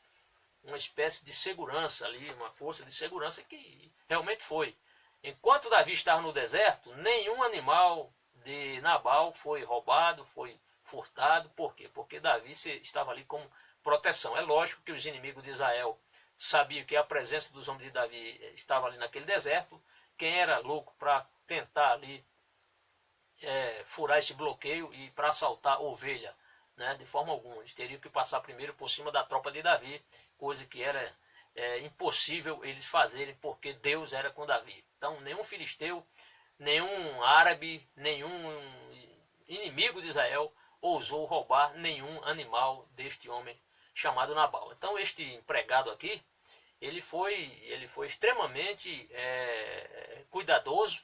uma espécie de segurança ali, uma força de segurança, que realmente foi. Enquanto Davi estava no deserto, nenhum animal de Nabal foi roubado, foi furtado. Por quê? Porque Davi estava ali como proteção. É lógico que os inimigos de Israel sabiam que a presença dos homens de Davi estava ali naquele deserto. Quem era louco para tentar ali furar esse bloqueio e para assaltar ovelha, né? De forma alguma. Eles teriam que passar primeiro por cima da tropa de Davi, coisa que era impossível eles fazerem, porque Deus era com Davi. Então nenhum filisteu, nenhum árabe, nenhum inimigo de Israel ousou roubar nenhum animal deste homem chamado Nabal. Então este empregado aqui, ele foi extremamente cuidadoso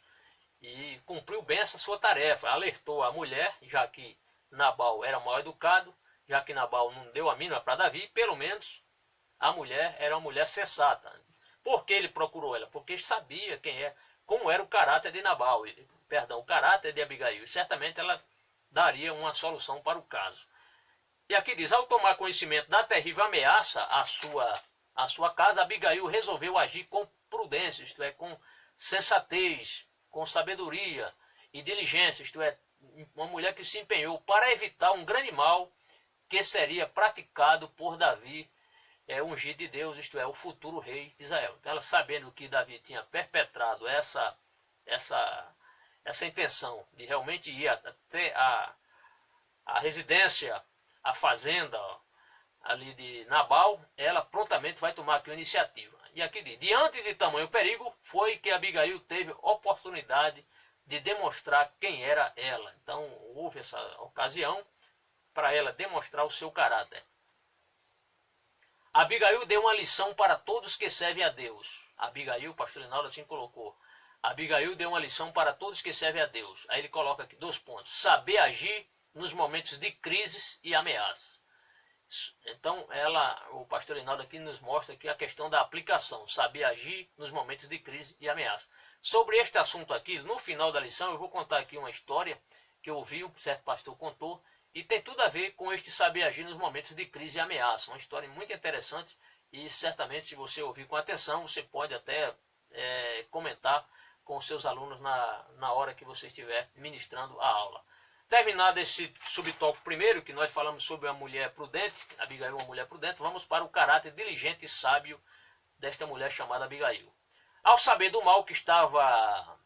e cumpriu bem essa sua tarefa. Alertou a mulher, já que Nabal era mal educado, já que Nabal não deu a mínima para Davi, pelo menos a mulher era uma mulher sensata. Por que ele procurou ela? Porque sabia como era o caráter de Nabal, o caráter de Abigail, e certamente ela daria uma solução para o caso. E aqui diz: ao tomar conhecimento da terrível ameaça à sua casa, Abigail resolveu agir com prudência, isto é, com sensatez, com sabedoria e diligência, isto é, uma mulher que se empenhou para evitar um grande mal que seria praticado por Davi, ungido de Deus, isto é, o futuro rei de Israel. Então ela, sabendo que Davi tinha perpetrado essa intenção de realmente ir até a residência, a fazenda ali de Nabal, ela prontamente vai tomar aqui a iniciativa. E aqui diz: diante de tamanho perigo, foi que Abigail teve oportunidade de demonstrar quem era ela. Então houve essa ocasião para ela demonstrar o seu caráter. Abigail deu uma lição para todos que servem a Deus. Abigail, o pastor Linaldo assim colocou: Abigail deu uma lição para todos que servem a Deus. Aí ele coloca aqui 2 pontos: saber agir nos momentos de crises e ameaças. Então o pastor Linaldo aqui nos mostra aqui a questão da aplicação, saber agir nos momentos de crise e ameaça. Sobre este assunto aqui, no final da lição, eu vou contar aqui uma história que eu ouvi, um certo pastor contou, e tem tudo a ver com este saber agir nos momentos de crise e ameaça. Uma história muito interessante, e certamente, se você ouvir com atenção, você pode até comentar com os seus alunos na hora que você estiver ministrando a aula. Terminado esse subtópico primeiro, que nós falamos sobre a mulher prudente, Abigail, uma mulher prudente, vamos para o caráter diligente e sábio desta mulher chamada Abigail. Ao saber do mal que estava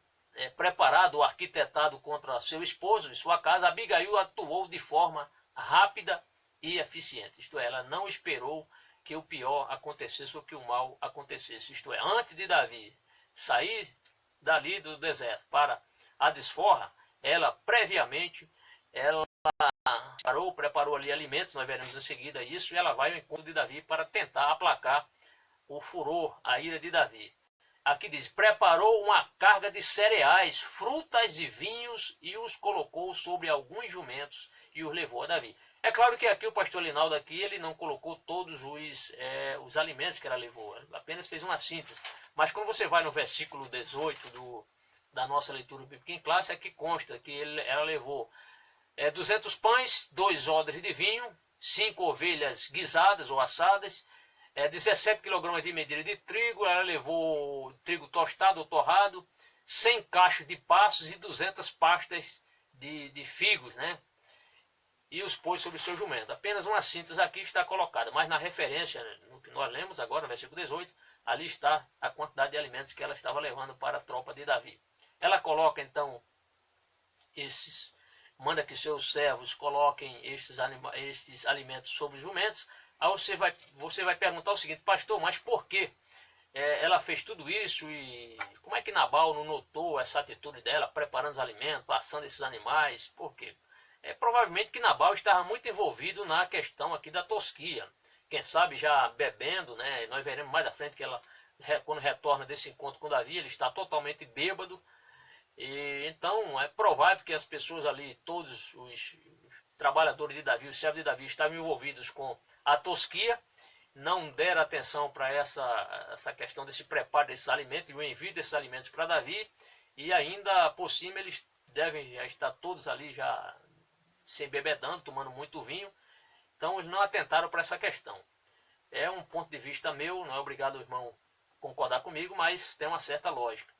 preparado ou arquitetado contra seu esposo e sua casa, Abigail atuou de forma rápida e eficiente. Isto é, ela não esperou que o pior acontecesse ou que o mal acontecesse. Isto é, antes de Davi sair dali do deserto para a desforra, ela previamente preparou ali alimentos, nós veremos em seguida isso, e ela vai ao encontro de Davi para tentar aplacar o furor, a ira de Davi. Aqui diz: preparou uma carga de cereais, frutas e vinhos e os colocou sobre alguns jumentos e os levou a Davi. É claro que aqui o pastor Linaldo aqui, ele não colocou todos os alimentos que ela levou, apenas fez uma síntese. Mas quando você vai no versículo 18 da nossa leitura bíblica em classe, aqui consta que ela levou 200 pães, 2 odres de vinho, 5 ovelhas guisadas ou assadas, 17 kg de medida de trigo, ela levou trigo tostado ou torrado, 100 cachos de passas e 200 pastas de figos, né? E os pôs sobre o seu jumento. Apenas uma síntese aqui está colocada, mas na referência, no que nós lemos agora, no versículo 18, ali está a quantidade de alimentos que ela estava levando para a tropa de Davi. Ela coloca então manda que seus servos coloquem estes alimentos sobre os jumentos. Aí você vai perguntar o seguinte: pastor, mas por quê? Ela fez tudo isso e como é que Nabal não notou essa atitude dela, preparando os alimentos, passando esses animais? Por quê? Provavelmente que Nabal estava muito envolvido na questão aqui da tosquia. Quem sabe já bebendo, né? Nós veremos mais à frente que ela, quando retorna desse encontro com Davi, ele está totalmente bêbado. E então é provável que as pessoas ali, todos os trabalhadores de Davi, os servos de Davi, estavam envolvidos com a tosquia, não deram atenção para essa questão desse preparo desses alimentos e o envio desses alimentos para Davi, e ainda por cima eles devem já estar todos ali já se embebedando, tomando muito vinho, então eles não atentaram para essa questão. É um ponto de vista meu, não é obrigado o irmão concordar comigo, mas tem uma certa lógica.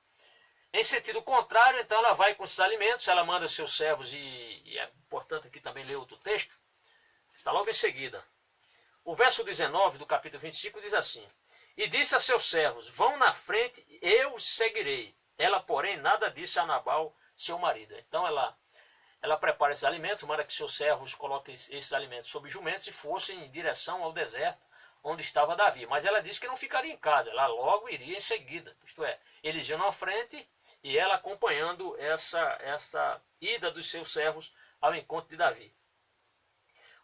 Em sentido contrário, então ela vai com esses alimentos, ela manda seus servos, e é importante aqui também ler outro texto, está logo em seguida. O verso 19 do capítulo 25 diz assim: E disse a seus servos, vão na frente, eu os seguirei. Ela, porém, nada disse a Nabal, seu marido. Então ela prepara esses alimentos, manda que seus servos coloquem esses alimentos sobre jumentos e fossem em direção ao deserto onde estava Davi. Mas ela disse que não ficaria em casa, ela logo iria em seguida. Isto é, eles iam na frente e ela acompanhando essa ida dos seus servos ao encontro de Davi.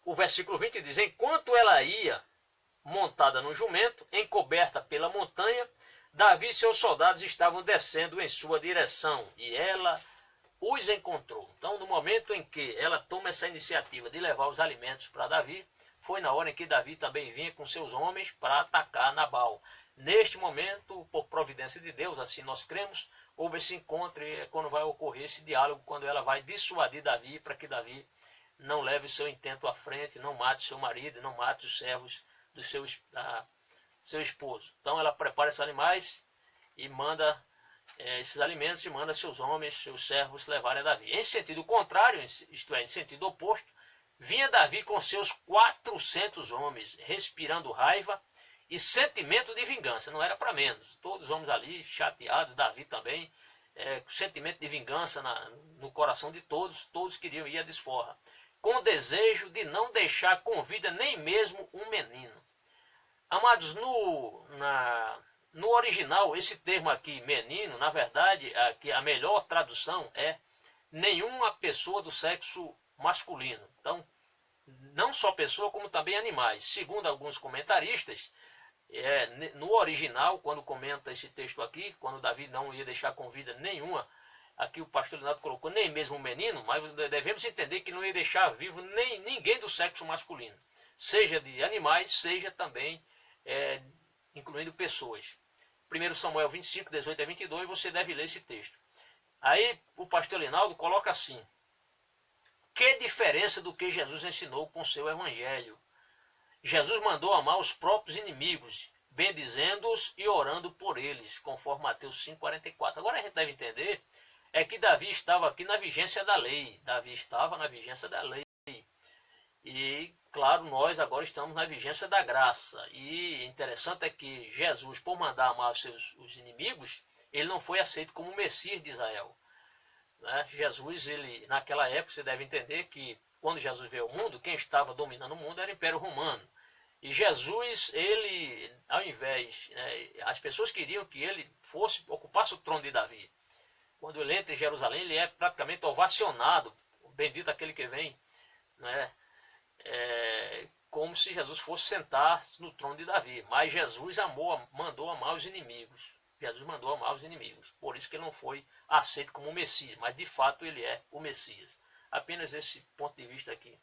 O versículo 20 diz: Enquanto ela ia montada no jumento, encoberta pela montanha, Davi e seus soldados estavam descendo em sua direção, e ela os encontrou. Então, no momento em que ela toma essa iniciativa de levar os alimentos para Davi, foi na hora em que Davi também vinha com seus homens para atacar Nabal. Neste momento, por providência de Deus, assim nós cremos, houve esse encontro e é quando vai ocorrer esse diálogo, quando ela vai dissuadir Davi para que Davi não leve seu intento à frente, não mate seu marido, não mate os servos do seu esposo. Então ela prepara esses animais e manda esses alimentos e manda seus homens, seus servos levarem a Davi. Em sentido contrário, isto é, em sentido oposto, vinha Davi com seus 400 homens, respirando raiva e sentimento de vingança. Não era para menos. Todos os homens ali chateados, Davi também, sentimento de vingança no coração de todos. Todos queriam ir à desforra, com o desejo de não deixar com vida nem mesmo um menino. Amados, no original, esse termo aqui, menino, na verdade, aqui a melhor tradução é nenhuma pessoa do sexo masculino. Então, não só pessoa, como também animais. Segundo alguns comentaristas, no original, quando comenta esse texto aqui, quando Davi não ia deixar com vida nenhuma, aqui o pastor Leonardo colocou nem mesmo um menino, mas devemos entender que não ia deixar vivo ninguém do sexo masculino, seja de animais, seja também incluindo pessoas. 1 Samuel 25, 18 a 22, você deve ler esse texto. Aí o pastor Leonardo coloca assim: que diferença do que Jesus ensinou com seu evangelho? Jesus mandou amar os próprios inimigos, bendizendo-os e orando por eles, conforme Mateus 5,44. Agora a gente deve entender que Davi estava aqui na vigência da lei. Davi estava na vigência da lei. E, claro, nós agora estamos na vigência da graça. E interessante é que Jesus, por mandar amar os inimigos, ele não foi aceito como o Messias de Israel. Né? Jesus, naquela época, você deve entender que quando Jesus veio ao mundo, quem estava dominando o mundo era o Império Romano. E Jesus, ele, ao invés, as pessoas queriam que ele ocupasse o trono de Davi. Quando ele entra em Jerusalém, ele é praticamente ovacionado, bendito aquele que vem, né? Como se Jesus fosse sentar no trono de Davi. Mas Jesus mandou amar os inimigos. Jesus mandou amar os inimigos. Por isso que ele não foi aceito como o Messias, mas de fato ele é o Messias. Apenas esse ponto de vista aqui.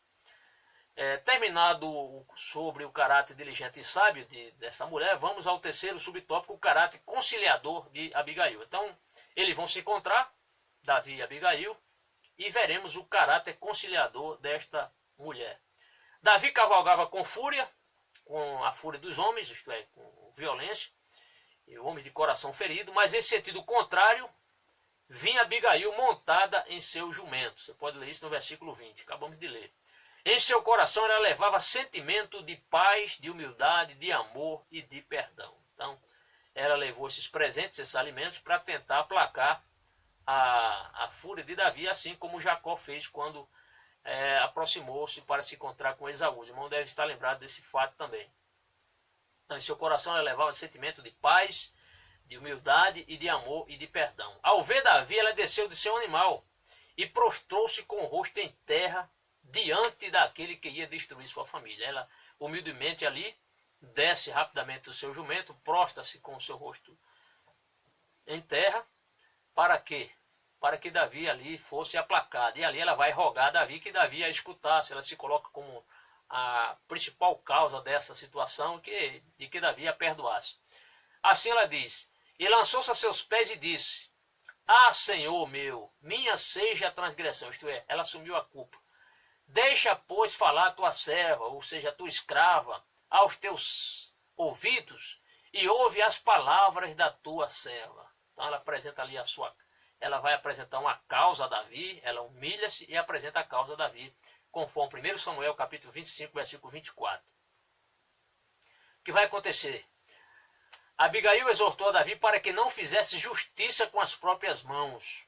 Terminado sobre o caráter diligente e sábio dessa mulher, vamos ao terceiro subtópico, o caráter conciliador de Abigail. Então, eles vão se encontrar, Davi e Abigail, e veremos o caráter conciliador desta mulher. Davi cavalgava com fúria, com a fúria dos homens, isto é, com violência, e homens de coração ferido, mas em sentido contrário, vinha Abigail montada em seu jumento. Você pode ler isso no versículo 20, acabamos de ler. Em seu coração ela levava sentimento de paz, de humildade, de amor e de perdão. Então, ela levou esses presentes, esses alimentos, para tentar aplacar a fúria de Davi, assim como Jacó fez quando aproximou-se para se encontrar com Esaú. O irmão deve estar lembrado desse fato também. Então, em seu coração ela levava sentimento de paz, de humildade e de amor e de perdão. Ao ver Davi, ela desceu de seu animal e prostrou-se com o rosto em terra diante daquele que ia destruir sua família. Ela, humildemente ali, desce rapidamente do seu jumento, prostra-se com o seu rosto em terra. Para quê? Para que Davi ali fosse aplacado. E ali ela vai rogar a Davi que Davi a escutasse. Ela se coloca como a principal causa dessa situação, de que Davi a perdoasse. Assim ela diz: e lançou-se a seus pés e disse: ah, Senhor meu, minha seja a transgressão. Isto é, ela assumiu a culpa. Deixa, pois, falar a tua serva, ou seja, a tua escrava, aos teus ouvidos, e ouve as palavras da tua serva. Então ela apresenta ali ela vai apresentar uma causa a Davi, ela humilha-se e apresenta a causa a Davi, conforme 1 Samuel capítulo 25, versículo 24. O que vai acontecer? Abigail exortou a Davi para que não fizesse justiça com as próprias mãos.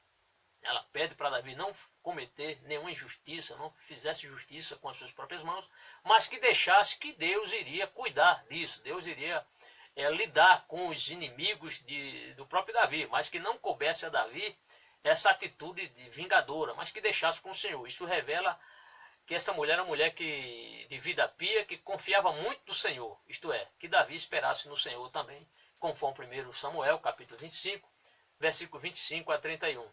Ela pede para Davi não cometer nenhuma injustiça, não fizesse justiça com as suas próprias mãos, mas que deixasse que Deus iria cuidar disso. Deus iria lidar com os inimigos do próprio Davi, mas que não coubesse a Davi essa atitude de vingadora, mas que deixasse com o Senhor. Isso revela que essa mulher era uma mulher de vida pia, que confiava muito no Senhor, isto é, que Davi esperasse no Senhor também, conforme 1 Samuel, capítulo 25, versículo 25 a 31.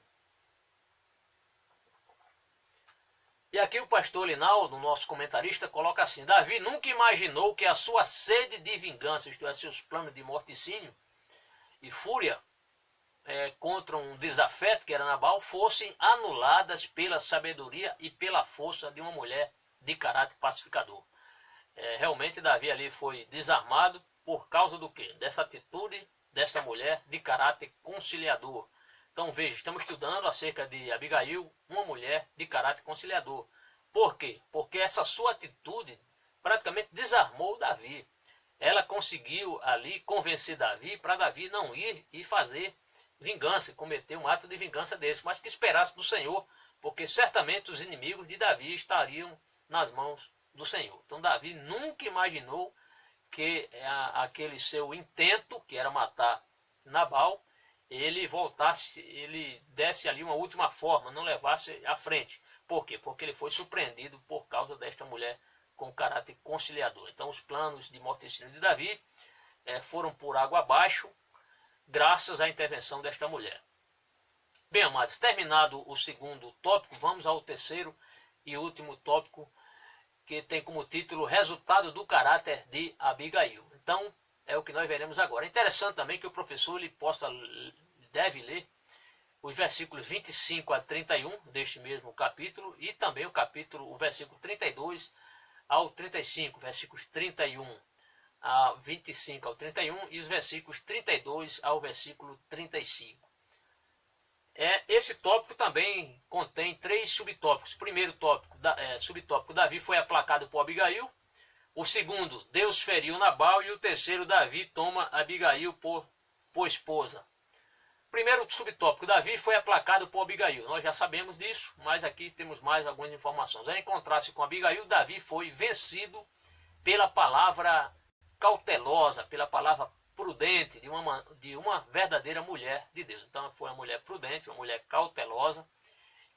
E aqui o pastor Linaldo, nosso comentarista, coloca assim: Davi nunca imaginou que a sua sede de vingança, isto é, seus planos de morticínio e fúria contra um desafeto que era Nabal, fossem anuladas pela sabedoria e pela força de uma mulher de caráter pacificador. Realmente Davi ali foi desarmado por causa do quê? Dessa atitude dessa mulher de caráter conciliador. Então veja, estamos estudando acerca de Abigail, uma mulher de caráter conciliador. Por quê? Porque essa sua atitude praticamente desarmou Davi. Ela conseguiu ali convencer Davi para Davi não ir e fazer vingança, cometer um ato de vingança desse, mas que esperasse do Senhor, porque certamente os inimigos de Davi estariam nas mãos do Senhor. Então Davi nunca imaginou que aquele seu intento, que era matar Nabal, ele desse ali uma última forma, não levasse à frente. Por quê? Porque ele foi surpreendido por causa desta mulher com caráter conciliador. Então os planos de morticínio de Davi foram por água abaixo, graças à intervenção desta mulher. Bem, amados, terminado o segundo tópico, vamos ao terceiro e último tópico, que tem como título Resultado do Caráter de Abigail. Então, é o que nós veremos agora. É interessante também que o professor deve ler os versículos 25 a 31 deste mesmo capítulo e também o versículo 32 ao 35, versículos 31 a 25 ao 31 e os versículos 32 ao versículo 35. Esse tópico também contém 3 subtópicos. O primeiro subtópico, Davi foi aplacado por Abigail. O segundo, Deus feriu Nabal. E o terceiro, Davi toma Abigail por esposa. Primeiro subtópico, Davi foi aplacado por Abigail. Nós já sabemos disso, mas aqui temos mais algumas informações. Ao encontrar-se com Abigail, Davi foi vencido pela palavra cautelosa, pela palavra prudente de uma verdadeira mulher de Deus. Então foi uma mulher prudente, uma mulher cautelosa,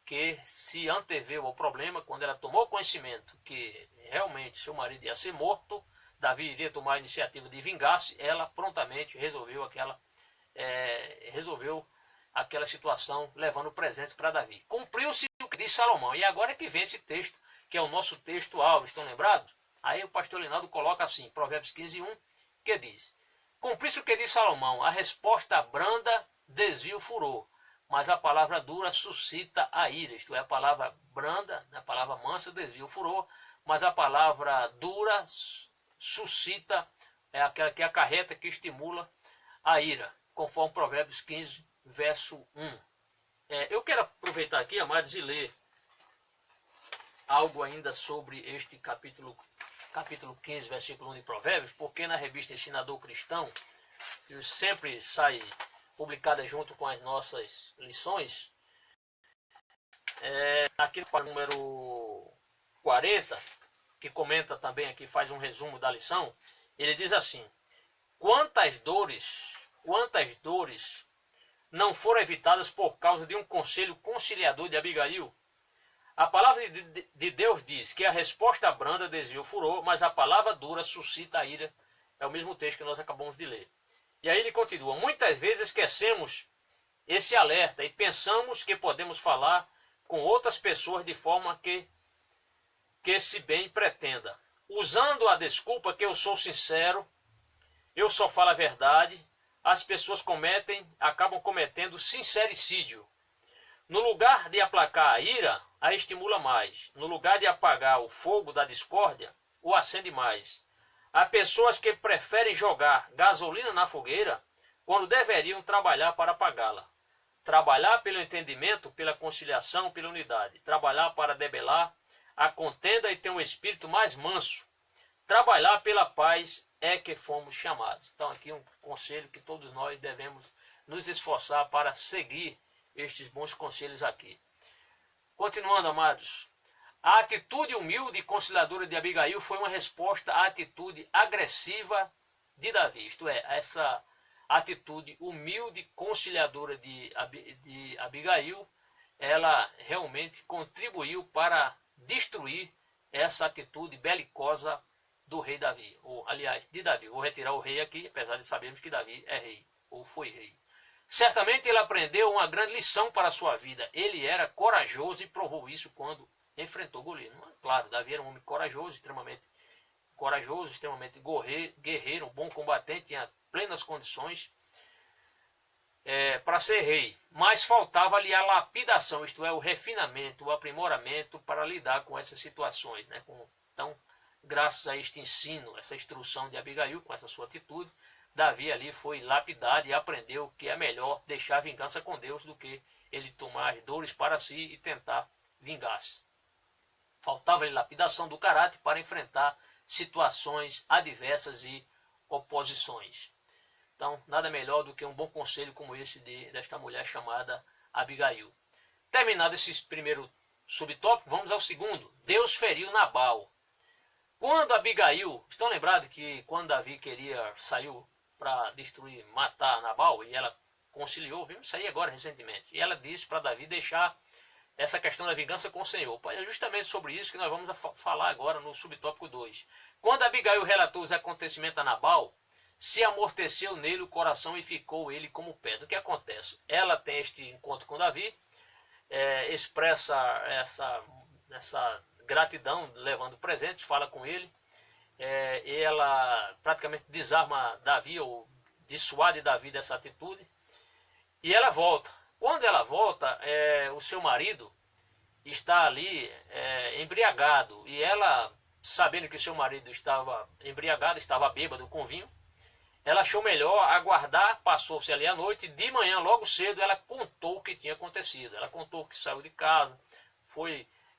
que se anteveu ao problema quando ela tomou conhecimento que realmente seu marido ia ser morto, Davi iria tomar a iniciativa de vingar-se, ela prontamente resolveu aquela situação, levando presentes para Davi. Cumpriu-se o que disse Salomão. E agora é que vem esse texto, que é o nosso texto-alvo, estão lembrados? Aí o pastor Linaldo coloca assim, Provérbios 15:1, que diz: Cumpriu-se o que disse Salomão, a resposta branda desvia o furor, mas a palavra dura suscita a ira. Isto é, a palavra branda, a palavra mansa desvia o furor, mas a palavra dura suscita, é aquela que acarreta, que estimula a ira, conforme Provérbios 15, verso 1. Eu quero aproveitar aqui, amados, e ler algo ainda sobre este capítulo 15, versículo 1 de Provérbios, porque na revista Ensinador Cristão, que sempre sai publicada junto com as nossas lições, aqui no número 40, que comenta também aqui, faz um resumo da lição, ele diz assim: quantas dores não foram evitadas por causa de um conselho conciliador de Abigail? A palavra de Deus diz que a resposta branda desvia o furor, mas a palavra dura suscita a ira. É o mesmo texto que nós acabamos de ler. E aí ele continua: muitas vezes esquecemos esse alerta e pensamos que podemos falar com outras pessoas de forma que se bem pretenda, usando a desculpa que eu sou sincero, eu só falo a verdade. As pessoas acabam cometendo sincericídio. No lugar de aplacar a ira, a estimula mais. No lugar de apagar o fogo da discórdia, o acende mais. Há pessoas que preferem jogar gasolina na fogueira quando deveriam trabalhar para apagá-la. Trabalhar pelo entendimento, pela conciliação, pela unidade. Trabalhar para debelar a contenda e ter um espírito mais manso. Trabalhar pela paz é que fomos chamados. Então aqui um conselho que todos nós devemos nos esforçar para seguir estes bons conselhos aqui. Continuando, amados, a atitude humilde e conciliadora de Abigail foi uma resposta à atitude agressiva de Davi. Isto é, essa atitude humilde e conciliadora de Abigail, ela realmente contribuiu para destruir essa atitude belicosa do rei Davi, ou aliás, de Davi. Vou retirar o rei aqui, apesar de sabermos que Davi é rei, ou foi rei. Certamente ele aprendeu uma grande lição para a sua vida. Ele era corajoso e provou isso quando enfrentou Golias. Claro, Davi era um homem corajoso, extremamente guerreiro, um bom combatente, tinha plenas condições para ser rei. Mas faltava-lhe a lapidação, isto é, o refinamento, o aprimoramento para lidar com essas situações. Né? Então, graças a este ensino, essa instrução de Abigail, com essa sua atitude, Davi ali foi lapidado e aprendeu que é melhor deixar a vingança com Deus do que ele tomar as dores para si e tentar vingar-se. Faltava-lhe lapidação do caráter para enfrentar situações adversas e oposições. Então, nada melhor do que um bom conselho como esse desta mulher chamada Abigail. Terminado esse primeiro subtópico, vamos ao segundo. Deus feriu Nabal. Quando Abigail, estão lembrados que quando Davi saiu para destruir, matar Nabal, e ela conciliou, vimos isso aí agora recentemente, e ela disse para Davi deixar essa questão da vingança com o Senhor. É justamente sobre isso que nós vamos falar agora no subtópico 2. Quando Abigail relatou os acontecimentos a Nabal, se amorteceu nele o coração e ficou ele como pedra. O que acontece? Ela tem este encontro com Davi, expressa essa gratidão, levando presentes, fala com ele, e ela praticamente desarma Davi, ou dissuade Davi dessa atitude, e ela volta. Quando ela volta, o seu marido está ali embriagado, e ela, sabendo que o seu marido estava embriagado, estava bêbado com vinho, ela achou melhor aguardar, passou-se ali a noite, e de manhã, logo cedo, ela contou o que tinha acontecido. Ela contou que saiu de casa,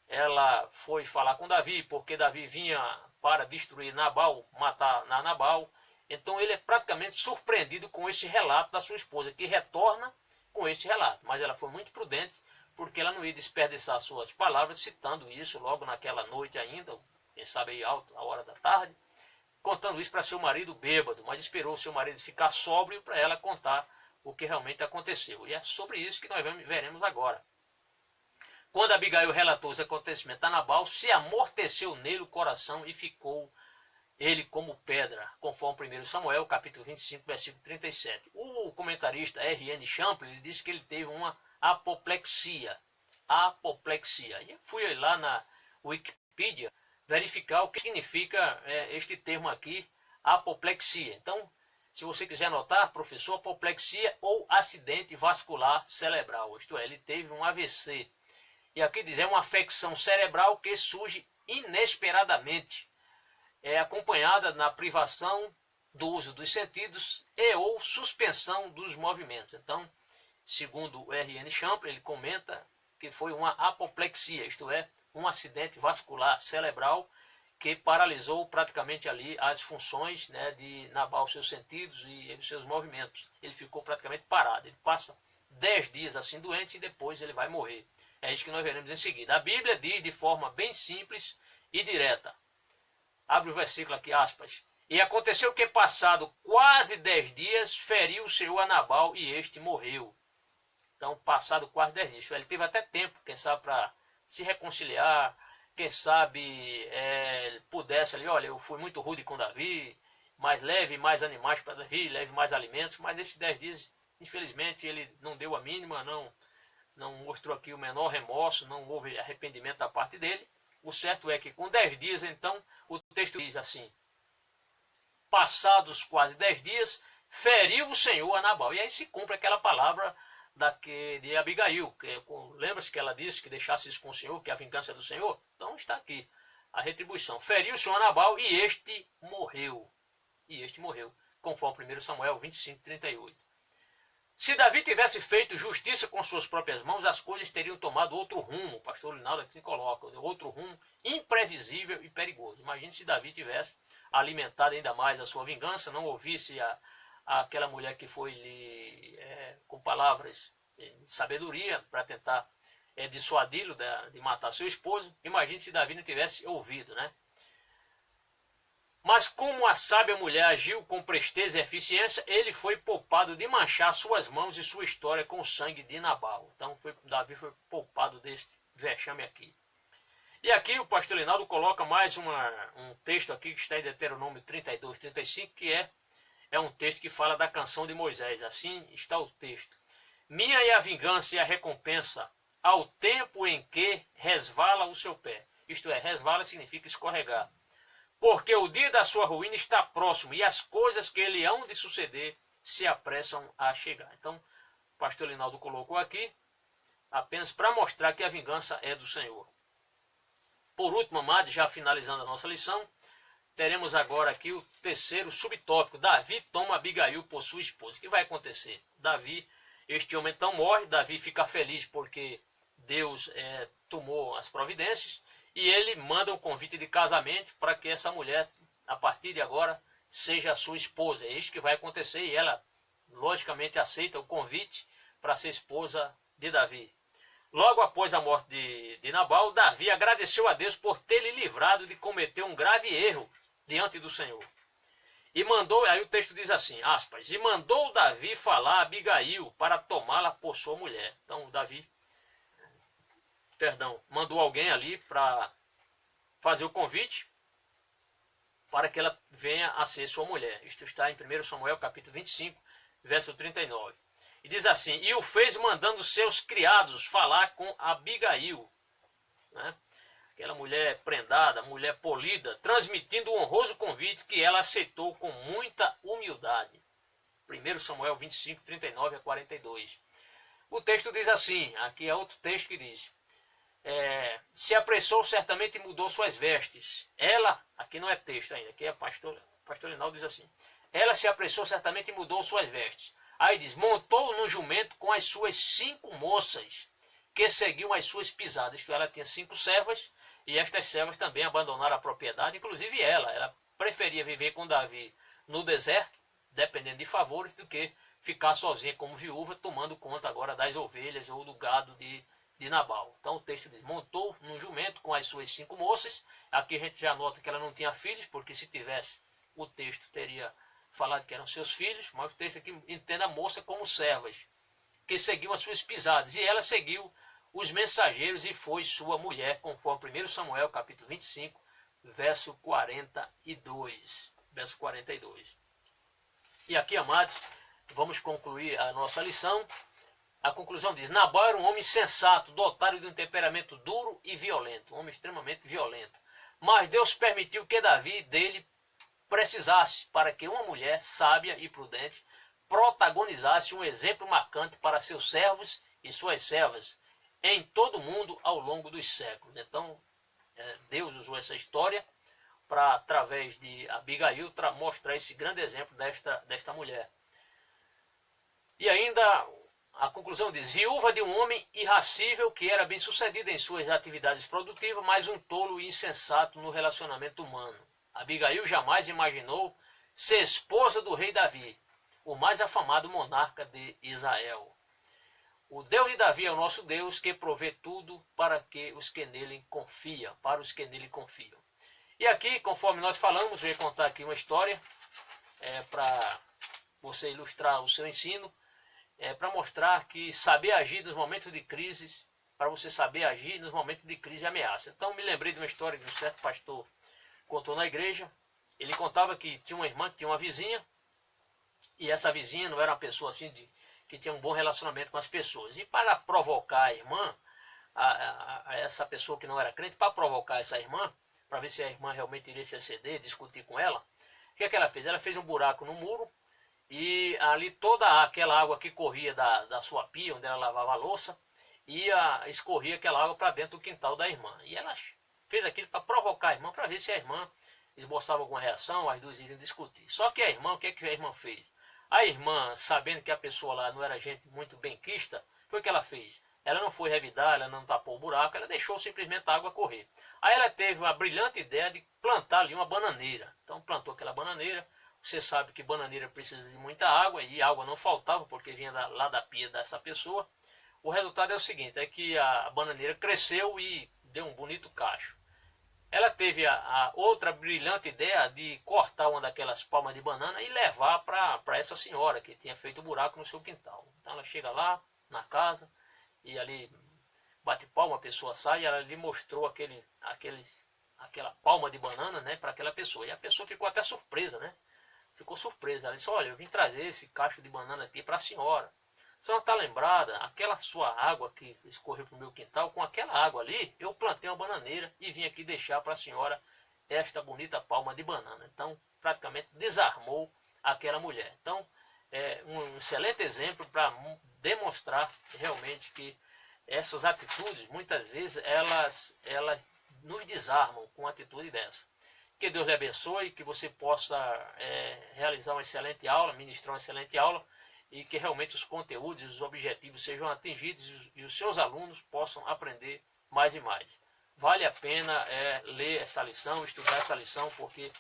ela foi falar com Davi, porque Davi vinha para destruir Nabal, matar Nabal. Então ele é praticamente surpreendido com esse relato da sua esposa, que retorna com esse relato. Mas ela foi muito prudente, porque ela não ia desperdiçar suas palavras, citando isso logo naquela noite ainda, quem sabe aí alto, a hora da tarde, contando isso para seu marido bêbado, mas esperou seu marido ficar sóbrio para ela contar o que realmente aconteceu. E é sobre isso que nós veremos agora. Quando Abigail relatou os acontecimentos a Nabal, se amorteceu nele o coração e ficou ele como pedra, conforme 1 Samuel, capítulo 25, versículo 37. O comentarista R.N. Champlin disse que ele teve uma apoplexia. E fui lá na Wikipedia verificar o que significa este termo aqui, apoplexia. Então, se você quiser anotar, professor, apoplexia ou acidente vascular cerebral. Isto é, ele teve um AVC. E aqui diz, é uma afecção cerebral que surge inesperadamente, acompanhada na privação do uso dos sentidos e ou suspensão dos movimentos. Então, segundo o R.N. Champlin, ele comenta que foi uma apoplexia, isto é, um acidente vascular cerebral que paralisou praticamente ali as funções, né, de Nabal, seus sentidos e os seus movimentos. Ele ficou praticamente parado. Ele passa 10 dias assim doente e depois ele vai morrer. É isso que nós veremos em seguida. A Bíblia diz de forma bem simples e direta. Abre o versículo aqui, aspas. E aconteceu que, passado quase 10 dias, feriu o Senhor a Nabal e este morreu. Então, passado quase 10 dias. Ele teve até tempo, quem sabe, para se reconciliar, quem sabe pudesse ali, olha, eu fui muito rude com Davi, mas leve mais animais para Davi, leve mais alimentos, mas nesses 10 dias, infelizmente, ele não deu a mínima, não mostrou aqui o menor remorso, não houve arrependimento da parte dele. O certo é que com 10 dias, então, o texto diz assim, passados quase 10 dias, feriu o Senhor a Nabal. E aí se cumpre aquela palavra de Abigail, lembra-se que ela disse que deixasse isso com o Senhor, que a vingança é do Senhor? Então está aqui a retribuição. Feriu o Senhor a Nabal e este morreu. Conforme 1 Samuel 25, 38. Se Davi tivesse feito justiça com suas próprias mãos, as coisas teriam tomado outro rumo. O pastor Linaldo aqui coloca, outro rumo imprevisível e perigoso. Imagine se Davi tivesse alimentado ainda mais a sua vingança, não ouvisse aquela mulher que foi com palavras de sabedoria para tentar dissuadi-lo de matar seu esposo. Imagine se Davi não tivesse ouvido, né? Mas como a sábia mulher agiu com presteza e eficiência, ele foi poupado de manchar suas mãos e sua história com o sangue de Nabal. Então Davi foi poupado deste vexame aqui. E aqui o pastor Linaldo coloca mais um texto aqui que está em Deuteronômio 32, 35, que é um texto que fala da canção de Moisés. Assim está o texto. Minha é a vingança e a recompensa ao tempo em que resvala o seu pé. Isto é, resvala significa escorregar. Porque o dia da sua ruína está próximo e as coisas que lhe hão de suceder se apressam a chegar. Então, o pastor Linaldo colocou aqui apenas para mostrar que a vingança é do Senhor. Por último, amados, já finalizando a nossa lição, teremos agora aqui o terceiro subtópico. Davi toma Abigail por sua esposa. O que vai acontecer? Davi, este homem então morre, Davi fica feliz porque Deus tomou as providências. E ele manda um convite de casamento para que essa mulher, a partir de agora, seja a sua esposa. É isso que vai acontecer e ela, logicamente, aceita o convite para ser esposa de Davi. Logo após a morte de Nabal, Davi agradeceu a Deus por ter lhe livrado de cometer um grave erro diante do Senhor. E mandou, aí o texto diz assim, aspas, e mandou Davi falar a Abigail para tomá-la por sua mulher. Então, Davi mandou alguém ali para fazer o convite para que ela venha a ser sua mulher. Isto está em 1 Samuel capítulo 25, verso 39. E diz assim, e o fez mandando seus criados falar com Abigail, né? Aquela mulher prendada, mulher polida, transmitindo o honroso convite que ela aceitou com muita humildade. 1 Samuel 25, 39 a 42. O texto diz assim, aqui é outro texto que diz, se apressou certamente e mudou suas vestes. Ela, aqui não é texto ainda, aqui é pastor Linaldo diz assim, ela se apressou certamente e mudou suas vestes. Aí diz, montou no jumento com as suas 5 moças, que seguiam as suas pisadas. Ela tinha 5 servas, e estas servas também abandonaram a propriedade, inclusive ela preferia viver com Davi no deserto, dependendo de favores, do que ficar sozinha como viúva, tomando conta agora das ovelhas ou do gado de Nabal. Então o texto diz, montou num jumento com as suas 5 moças. Aqui a gente já nota que ela não tinha filhos, porque se tivesse, o texto teria falado que eram seus filhos, mas o texto aqui entende a moça como servas, que seguiam as suas pisadas. E ela seguiu os mensageiros e foi sua mulher, conforme 1 Samuel capítulo 25, verso 42. Verso 42. E aqui, amados, vamos concluir a nossa lição. A conclusão diz, Nabal era um homem sensato, dotado de um temperamento duro e violento, um homem extremamente violento. Mas Deus permitiu que Davi dele precisasse para que uma mulher sábia e prudente protagonizasse um exemplo marcante para seus servos e suas servas em todo o mundo ao longo dos séculos. Então, Deus usou essa história para, através de Abigail, mostrar esse grande exemplo desta mulher. E ainda a conclusão diz: viúva de um homem irracível que era bem sucedido em suas atividades produtivas, mas um tolo e insensato no relacionamento humano. Abigail jamais imaginou ser esposa do rei Davi, o mais afamado monarca de Israel. O Deus de Davi é o nosso Deus, que provê tudo para os que nele confiam, para os que nele confiam. E aqui, conforme nós falamos, eu vou contar aqui uma história para você ilustrar o seu ensino, para mostrar que saber agir nos momentos de crise, para você saber agir nos momentos de crise e ameaça. Então me lembrei de uma história que um certo pastor contou na igreja. Ele contava que tinha uma irmã, que tinha uma vizinha, e essa vizinha não era uma pessoa assim que tinha um bom relacionamento com as pessoas. E para provocar a irmã, a essa pessoa que não era crente, para provocar essa irmã, para ver se a irmã realmente iria se exceder, discutir com ela, o que ela fez? Ela fez um buraco no muro, e ali toda aquela água que corria da sua pia, onde ela lavava a louça, escorria aquela água para dentro do quintal da irmã. E ela fez aquilo para provocar a irmã, para ver se a irmã esboçava alguma reação, as duas iriam discutir. Só que a irmã, o que a irmã fez? A irmã, sabendo que a pessoa lá não era gente muito benquista, foi o que ela fez? Ela não foi revidar, ela não tapou o buraco, ela deixou simplesmente a água correr. Aí ela teve uma brilhante ideia de plantar ali uma bananeira. Então plantou aquela bananeira. Você sabe que bananeira precisa de muita água, e água não faltava, porque vinha lá da pia dessa pessoa. O resultado é o seguinte, é que a bananeira cresceu e deu um bonito cacho. Ela teve a outra brilhante ideia de cortar uma daquelas palmas de banana e levar para essa senhora que tinha feito o buraco no seu quintal. Então ela chega lá na casa e ali bate palma, a pessoa sai e ela lhe mostrou aquela palma de banana, né, para aquela pessoa. E a pessoa ficou até surpresa, né? Ficou surpresa. Ela disse: olha, eu vim trazer esse cacho de banana aqui para a senhora. A senhora está lembrada? Aquela sua água que escorreu para o meu quintal, com aquela água ali, eu plantei uma bananeira e vim aqui deixar para a senhora esta bonita palma de banana. Então, praticamente desarmou aquela mulher. Então, é um excelente exemplo para demonstrar realmente que essas atitudes, muitas vezes, elas nos desarmam com uma atitude dessa. Que Deus lhe abençoe, que você possa realizar uma excelente aula, ministrar uma excelente aula, e que realmente os conteúdos e os objetivos sejam atingidos e os seus alunos possam aprender mais e mais. Vale a pena ler essa lição, estudar essa lição, porque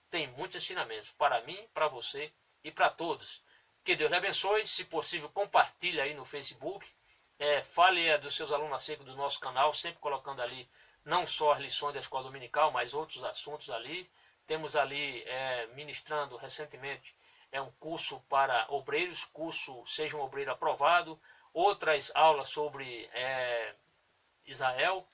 tem muitos ensinamentos para mim, para você e para todos. Que Deus lhe abençoe. Se possível, compartilhe aí no Facebook. Fale dos seus alunos acerca do nosso canal, sempre colocando ali não só as lições da escola dominical, mas outros assuntos ali. Temos ali ministrando recentemente um curso para obreiros, curso Seja um Obreiro Aprovado, outras aulas sobre Israel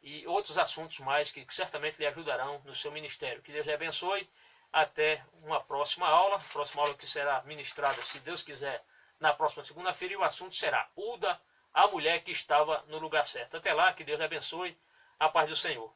e outros assuntos mais que certamente lhe ajudarão no seu ministério. Que Deus lhe abençoe. Até uma próxima aula que será ministrada, se Deus quiser, na próxima segunda-feira, e o assunto será Uda, a mulher que estava no lugar certo. Até lá, que Deus lhe abençoe. A paz do Senhor.